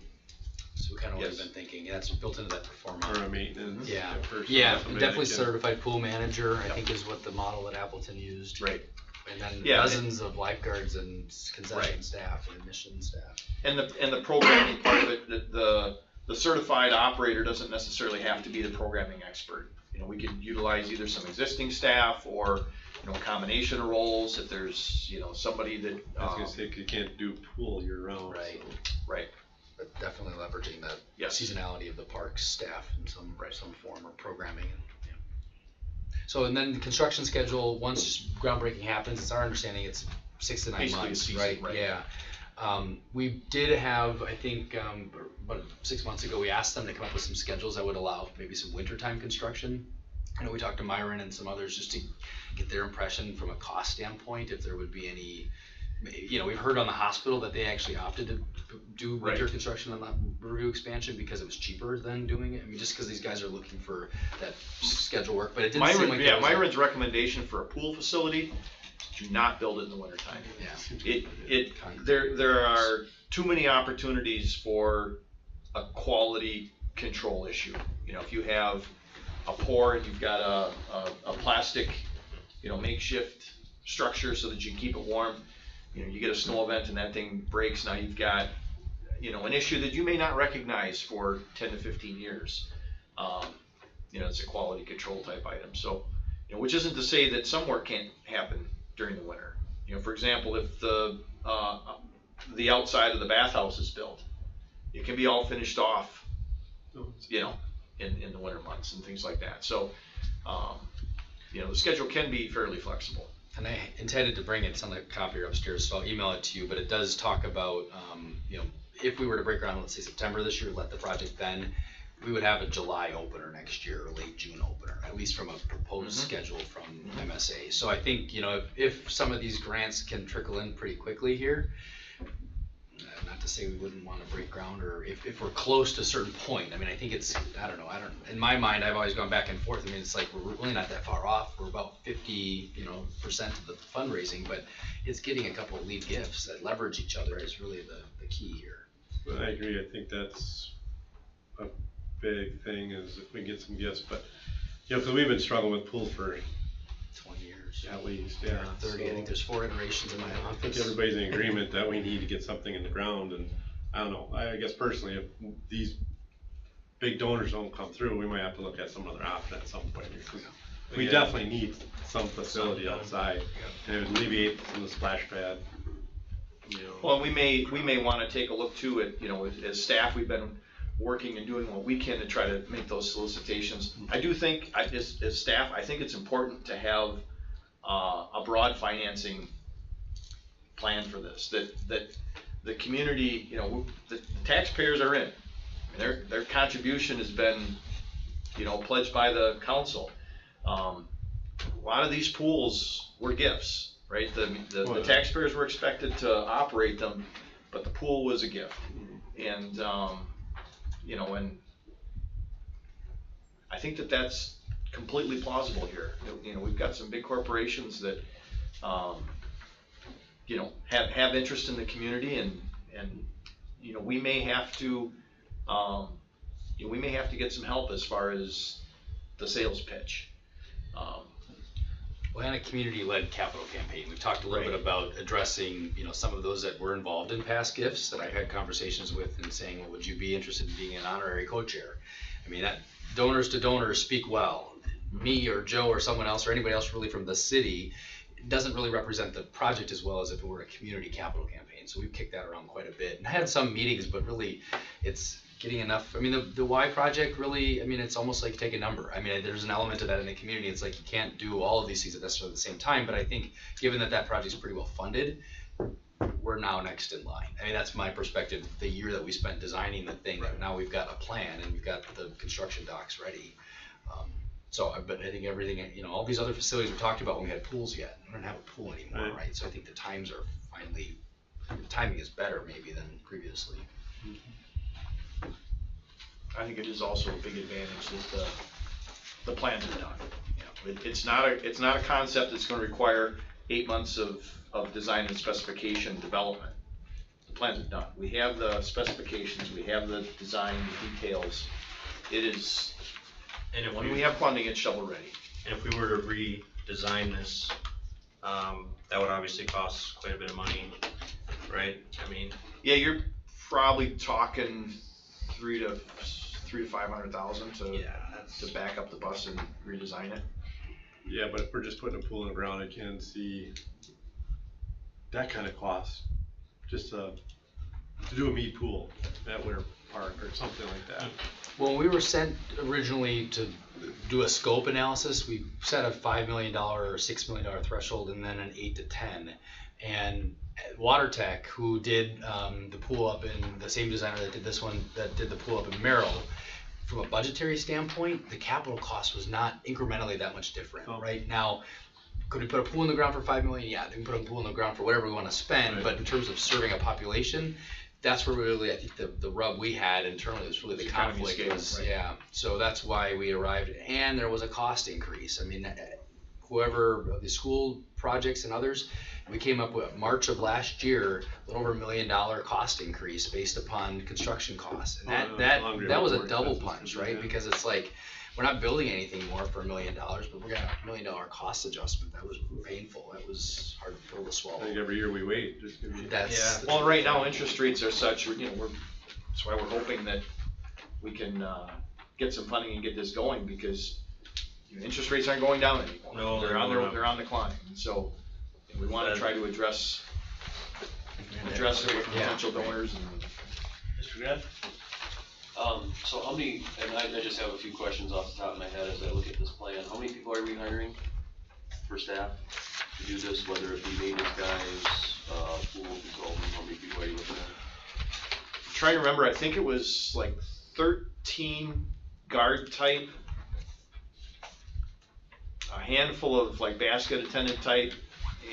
So we kind of what Yes. we've been thinking, yeah, it's built into that performance. or a maintenance. Yeah, person, yeah, somebody definitely that can- certified pool manager, I Yep. think is what the model that Appleton used. Right. And then Yeah, dozens of lifeguards and concession Right. staff and admission staff. And the programming part of it, the certified operator doesn't necessarily have to be the programming expert. You know, we could utilize either some existing staff or, you know, a combination of roles if there's, you know, somebody that, I was gonna say, you can't do pool year round. Right. so. right, But definitely leveraging that yes. seasonality of the park's staff in some form of programming. Yeah. So, and then the construction schedule, once groundbreaking happens, it's our understanding it's 6 to 9 Basically a months, season, right? right. Yeah. We did have, I think, about 6 months ago, we asked them to come up with some schedules that would allow maybe some wintertime construction. I know we talked to Myron and some others just to get their impression from a cost standpoint, if there would be any, you know, we've heard on the hospital that they actually opted to do winter Right. construction on that Riverview expansion because it was cheaper than doing it. I mean, just because these guys are looking for that schedule work, but it didn't seem like there was a- Myron's recommendation for a pool facility, do not build it in the wintertime. Yeah. There are too many opportunities for a quality control issue. You know, if you have a pour and you've got a plastic, you know, makeshift structure so that you can keep it warm, you know, you get a snow event and that thing breaks, now you've got, you know, an issue that you may not recognize for 10 to 15 years. You know, it's a quality control type item. So, you know, which isn't to say that some work can't happen during the winter. You know, for example, if the outside of the bathhouse is built, it can be all finished off, you know, in the winter months and things like that. So, you know, the schedule can be fairly flexible. And I intended to bring it, it's on the copier upstairs, so I'll email it to you, but it does talk about, you know, if we were to break ground, let's say September this year, let the project then, we would have a July opener next year, or late June opener, at least from a proposed schedule from MSA. So I think, you know, if some of these grants can trickle in pretty quickly here, not to say we wouldn't want to break ground, or if we're close to a certain point, I mean, I think it's, I don't, in my mind, I've always gone back and forth, I mean, it's like, we're really not that far off, we're about 50, you know, % of the fundraising, but it's getting a couple of lead gifts that leverage each other is really the key here. But I agree, I think that's a big thing is if we get some gifts, but, you know, cause we've been struggling with pool for 20 years. at least, yeah. 30, I think there's 4 iterations in my I think office. everybody's in agreement that we need to get something in the ground, and I don't know, I guess personally, if these big donors don't come through, we might have to look at some other option at some point. Because we Yeah. definitely need some facility outside, and it would alleviate some of the splash pad, you know. Well, we may want to take a look too at, you know, as staff, we've been working and doing what we can to try to make those solicitations. I do think, as staff, I think it's important to have a broad financing plan for this, that the community, you know, the taxpayers are in. Their contribution has been, you know, pledged by the council. A lot of these pools were gifts, right? The taxpayers were expected to operate them, but the pool was a gift. And, you know, and I think that that's completely plausible here. You know, we've got some big corporations that, you know, have interest in the community, and you know, we may have to, you know, we may have to get some help as far as the sales pitch. Well, and a community-led capital campaign. We talked a little bit about addressing, you know, some of those that were involved in past gifts that I had conversations with and saying, well, would you be interested in being an honorary co-chair? I mean, that donors to donors speak well. Me or Joe or someone else or anybody else really from the city doesn't really represent the project as well as if it were a community capital campaign. So we've kicked that around quite a bit and had some meetings, but really it's getting enough. I mean, the Y project really, I mean, it's almost like take a number. I mean, there's an element to that in the community. It's like you can't do all of these things at necessarily the same time, but I think given that that project's pretty well funded, we're now next in line. I mean, that's my perspective. The year that we spent designing the thing, now we've got a plan and we've got the construction docs ready. But I think everything, you know, all these other facilities we talked about when we had pools yet, we don't have a pool anymore, right? So I think the times are finally, the timing is better maybe than previously. I think it is also a big advantage that the plans are done. You know, it's not a concept that's going to require 8 months of design and specification development. The plans are done. We have the specifications, we have the design, the details. It is, And if when we have funding, it's shovel ready. And if we were to redesign this, that would obviously cost quite a bit of money, right? I mean, Yeah, you're probably talking three to 500,000 to back up the bus and redesign it. Yeah, but if we're just putting a pool in the ground, I can't see that kind of cost. Just to do a mead pool at Winter Park or something like that. Well, when we were sent originally to do a scope analysis, we set a $5 million or $6 million threshold and then an 8 to 10. And WaterTech, who did the pool up in, the same designer that did this one, that did the pool up in Merrill, from a budgetary standpoint, the capital cost was not incrementally that much different. Right now, could we put a pool in the ground for $5 million? Yeah, we can put a pool in the ground for whatever we want to spend. But in terms of serving a population, that's where really, I think the rub we had internally was really the conflict was, so that's why we arrived, and there was a cost increase. I mean, whoever, the school projects and others, we came up with March of last year, a little over $1 million cost increase based upon construction costs. And that was a double punch, right? Because it's like, we're not building anything more for $1 million, but we're got a $1 million cost adjustment. That was painful. That was hard to pill to swallow. I think every year we wait. Just give me Well, right now interest rates are such, you know, that's why we're hoping that we can get some funding and get this going, because you know, interest rates aren't going down anymore. No, they're on the climb. And so we want to try to address it with potential donors. And Mr. Graff? So how many, and I just have a few questions off the top of my head as I look at this plan. How many people are we hiring for staff to do this, whether it be maintenance guys, pool consultant, how many people are you looking at? I'm trying to remember, I think it was like 13 guard type, a handful of like basket attendant type,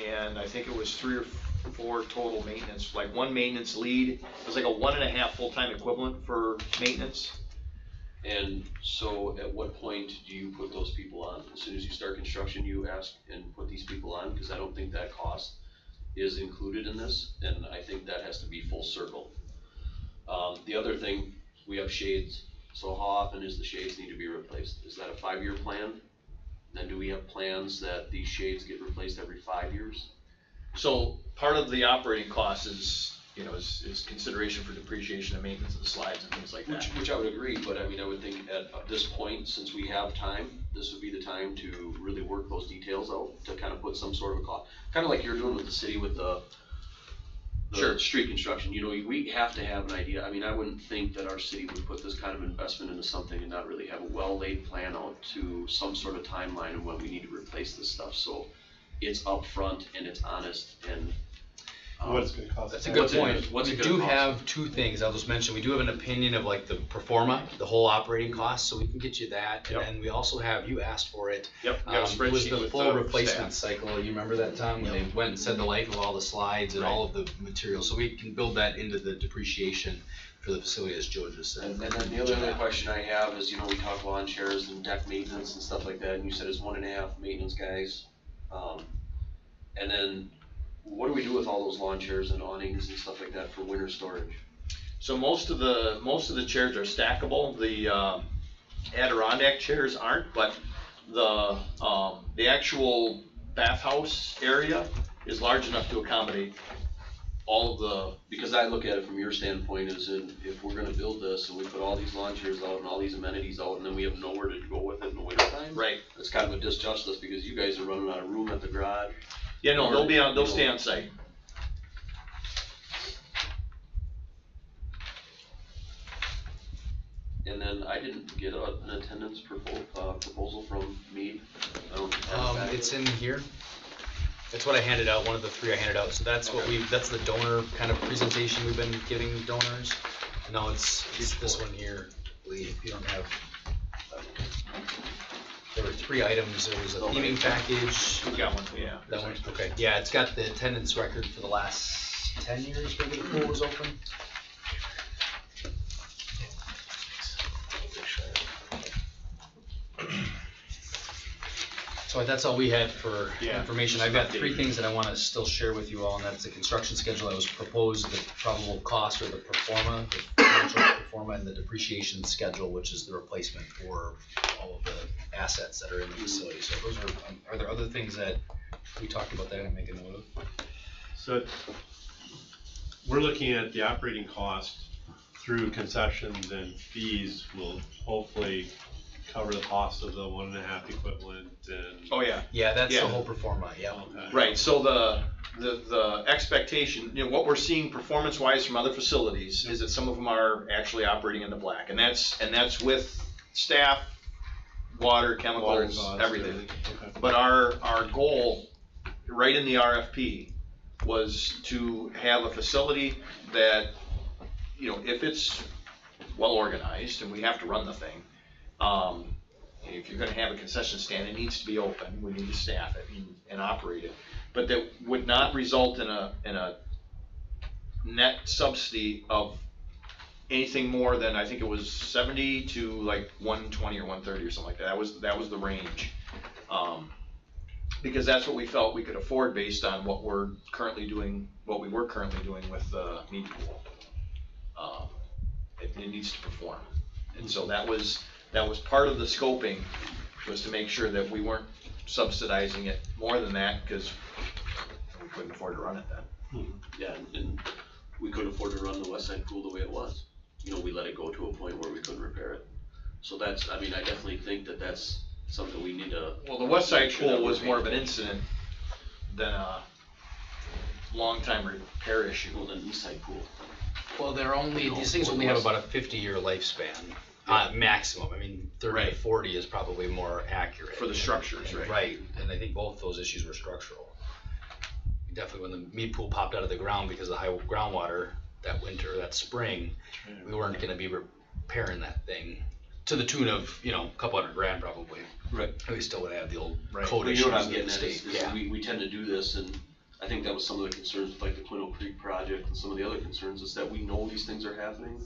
and I think it was 3 or 4 total maintenance, like 1 maintenance lead. It was like a 1.5 full-time equivalent for maintenance. And so at what point do you put those people on? As soon as you start construction, you ask and put these people on? Because I don't think that cost is included in this, and I think that has to be full circle. The other thing, we have shades. So how often is the shades need to be replaced? Is that a 5-year plan? Then do we have plans that these shades get replaced every 5 years? So part of the operating cost is, you know, is consideration for depreciation and maintenance of the slides and things like that. Which I would agree, but I mean, I would think at this point, since we have time, this would be the time to really work those details out, to kind of put some sort of a cost, kind of like you're doing with the city with the street construction. You know, we have to have an idea. I mean, I wouldn't think that our city would put this kind of investment into something and not really have a well-laid plan out to some sort of timeline of when we need to replace this stuff. So it's upfront and it's honest, and What it's gonna cost. That's a good point. What's We it gonna do cost? have two things, I'll just mention, we do have an opinion of like the pro forma, the whole operating cost, so we can get you that. And Yep. then we also have, you asked for it, Yep, we got a it was spreadsheet the with full the replacement staff. cycle, you remember that, Tom? When they went and said the life of all the slides and all of the materials, so we can build that into the depreciation for the facility, as Joe just said. And then the other question I have is, we talk lawn chairs and deck maintenance and stuff like that, and you said it's 1.5 maintenance guys. And then, what do we do with all those lawn chairs and awnings and stuff like that for winter storage? So most of the chairs are stackable. The Adirondack chairs aren't, but the actual bathhouse area is large enough to accommodate all of the. Because I look at it from your standpoint is if we're gonna build this and we put all these lawn chairs out and all these amenities out and then we have nowhere to go with it in the winter time. Right. It's kind of a disjustice because you guys are running out of room at the garage. Yeah, no, they'll stay on site. And then I didn't get an attendance proposal from Mead. I don't have that. It's in here. That's what I handed out, one of the three I handed out, so that's what that's the donor kind of presentation we've been giving donors. No, it's this one here, I believe, you don't have. There were 3 items, there was a theming package. We got one, yeah. That one, okay, yeah, it's got the attendance record for the last 10 years, maybe the pool was open. So that's all we had for information. I've got 3 things that I wanna still share with you all, and that's the construction schedule that was proposed, the probable cost or the pro forma, the financial pro forma, and the depreciation schedule, which is the replacement for all of the assets that are in the facility. So those are there other things that we talked about that I make a note of? So we're looking at the operating cost through concessions and fees will hopefully cover the cost of the 1.5 equivalent and. Oh, yeah. Yeah, that's Yeah. the whole pro forma, yeah. Okay. Right, so the expectation, what we're seeing performance-wise from other facilities is that some of them are actually operating in the black, and that's with staff, water, chemicals, costs, everything. Okay. But our goal, right in the RFP, was to have a facility that, if it's well organized, and we have to run the thing, if you're gonna have a concession stand, it needs to be open, we need to staff it and operate it. But that would not result in a net subsidy of anything more than, I think it was 70 to like 120 or 130 or something like that. That was the range. Because that's what we felt we could afford based on what we were currently doing with the Mead Pool. It needs to perform. And so that was part of the scoping, was to make sure that we weren't subsidizing it more than that, because we couldn't afford to run it then. Yeah, and we couldn't afford to run the West Side Pool the way it was. We let it go to a point where we couldn't repair it. So I definitely think that that's something we need to. Well, the West Side make sure that Pool we're was more of paying an incident than a long-time repair issue. Well, than East Side Pool. Well, these things only have about a 50-year lifespan, maximum. I mean, 30 to 40 is probably more accurate. For the structures, right? Right, and I think both those issues were structural. Definitely when the Mead Pool popped out of the ground because of the high groundwater that winter, that spring, we weren't gonna be repairing that thing to the tune of, a couple $100,000 probably. Right. And we still would have the old Right. code But issues what I'm with getting the at is, state. we tend to do this, and I think that was some of the concerns with like the Quinto Creek project and some of the other concerns, is that we know these things are happening,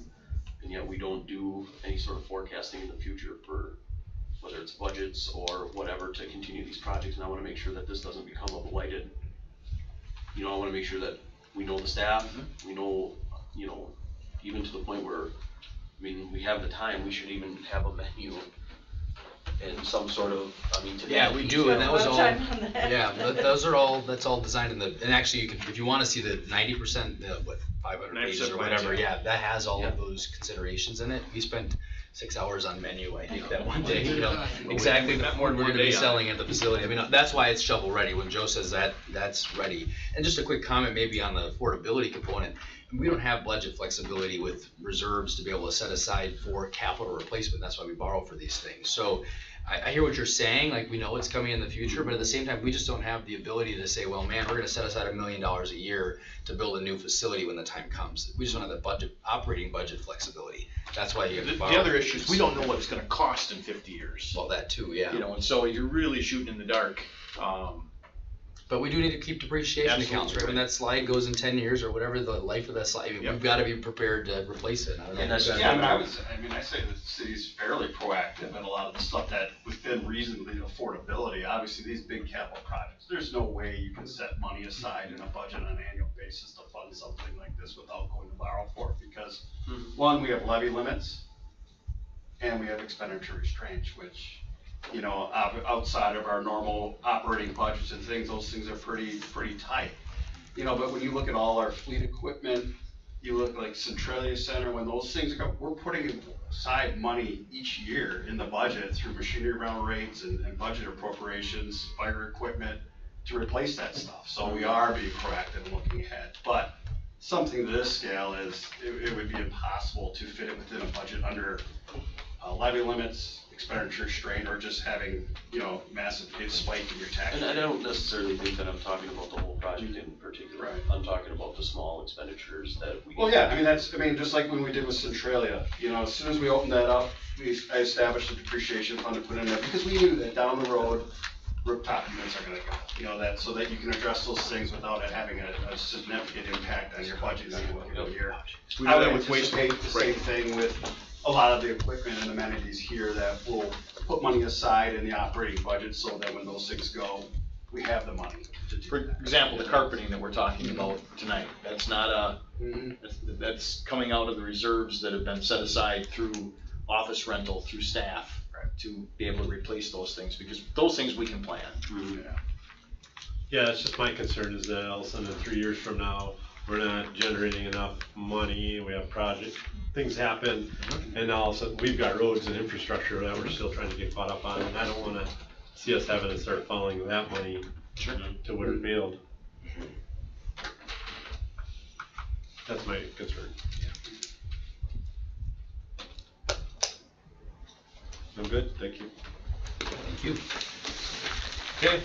and yet we don't do any sort of forecasting in the future for whether it's budgets or whatever to continue these projects. And I wanna make sure that this doesn't become a blighted, I wanna make sure that we know the staff, we know, even to the point where, we have the time, we should even have a menu and some sort of, today. Yeah, we do, and that was all, Time on that. yeah, that's all designed in and actually you can, if you wanna see the 90%, 500 pages or 90% whatever, plans, yeah, that has all Yeah. of those considerations in it. We spent 6 hours on menu, I think, that one Yeah. day, Yeah. exactly We the got more food than we're one gonna be day on selling at the facility. That's why it's shovel ready. When Joe says that, that's ready. And just a quick comment maybe on the affordability component. We don't have budget flexibility with reserves to be able to set aside for capital replacement. That's why we borrow for these things. So I hear what you're saying, like, we know it's coming in the future, but at the same time, we just don't have the ability to say, well, man, we're gonna set aside $1 million a year to build a new facility when the time comes. We just don't have the budget, operating budget flexibility. That's why you have to borrow. The other issue is we don't know what it's gonna cost in 50 years. Well, that too, yeah. You know, and so you're really shooting in the dark. But we do need to keep depreciation Absolutely. accounts, right? When that slide goes in 10 years or whatever the life of that slide, I mean, Yep. we've gotta be prepared to replace it. I don't know. And that's- We've Yeah, I gotta- mean, I say the city's fairly proactive in a lot of the stuff that within reasonably affordability. Obviously, these big capital projects, there's no way you can set money aside in a budget on an annual basis to fund something like this without going to borrow for it, because one, we have levy limits and we have expenditure restraints, which, you know, outside of our normal operating budgets and things, those things are pretty tight. You know, but when you look at all our fleet equipment, you look like Centralia Center, when those things go, we're putting aside money each year in the budget through machinery rental rates and budget appropriations, fire equipment, to replace that stuff. So we are being proactive and looking ahead. But something to this scale it would be impossible to fit it within a budget under levy limits, expenditure restraint, or just having, you know, massive spike in your tax And rate. I don't necessarily think that I'm talking about the whole project in particular. Right. I'm talking about the small expenditures that we. Well, yeah, I mean, just like when we did with Centralia, you know, as soon as we opened that up, I established a depreciation fund to put in there, because we knew that down the road, rooftop units are gonna go, you know, that, so that you can address those things without it having a significant impact on your budget in a year. We I do would that with waste. anticipate the same thing with a lot of the equipment and amenities here, that will put money aside in the operating budget so that when those things go, we have the money to do For that. example, the carpeting that we're talking about tonight, that's not Mhm. that's coming out of the reserves that have been set aside through office rental, through staff, to be able to replace those things, because those things we can plan. Yeah, that's just my concern, is that all of a sudden in 3 years from now, we're not generating enough money, we have projects, things happen, and all of a sudden, we've got roads and infrastructure that we're still trying to get caught up on, and I don't wanna see us having to start funneling that money to where it failed. That's my concern. I'm good, thank you. Thank you. Okay.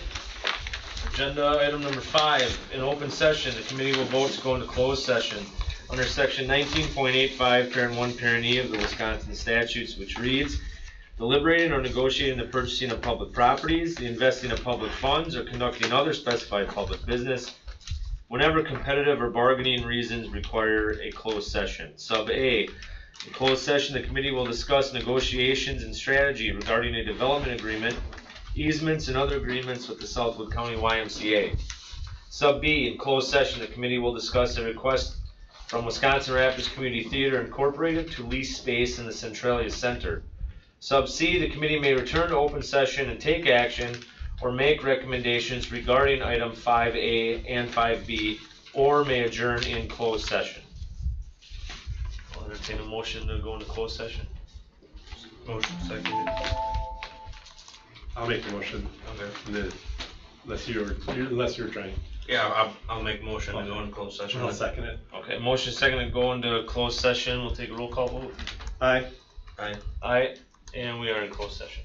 Agenda item number 5, in open session, the committee will vote to go into closed session under section 19.85, parent 1, parent E of the Wisconsin statutes, which reads, deliberating or negotiating the purchasing of public properties, the investing of public funds, or conducting other specified public business, whenever competitive or bargaining reasons require a closed session. Sub A, in closed session, the committee will discuss negotiations and strategy regarding a development agreement, easements, and other agreements with the Southwood County YMCA. Sub B, in closed session, the committee will discuss a request from Wisconsin Rapids Community Theater Incorporated to lease space in the Centralia Center. Sub C, the committee may return to open session and take action or make recommendations regarding item 5A and 5B, or may adjourn in closed session. I'll entertain a motion to go into closed session. Motion seconded. I'll make the motion, Okay. and then, unless you're trying, Yeah, I'll make a motion to go into closed session. I'll second it. Okay, motion second to go into closed session. We'll take a roll call vote. Aye. Aye. Aye, and we are in closed session.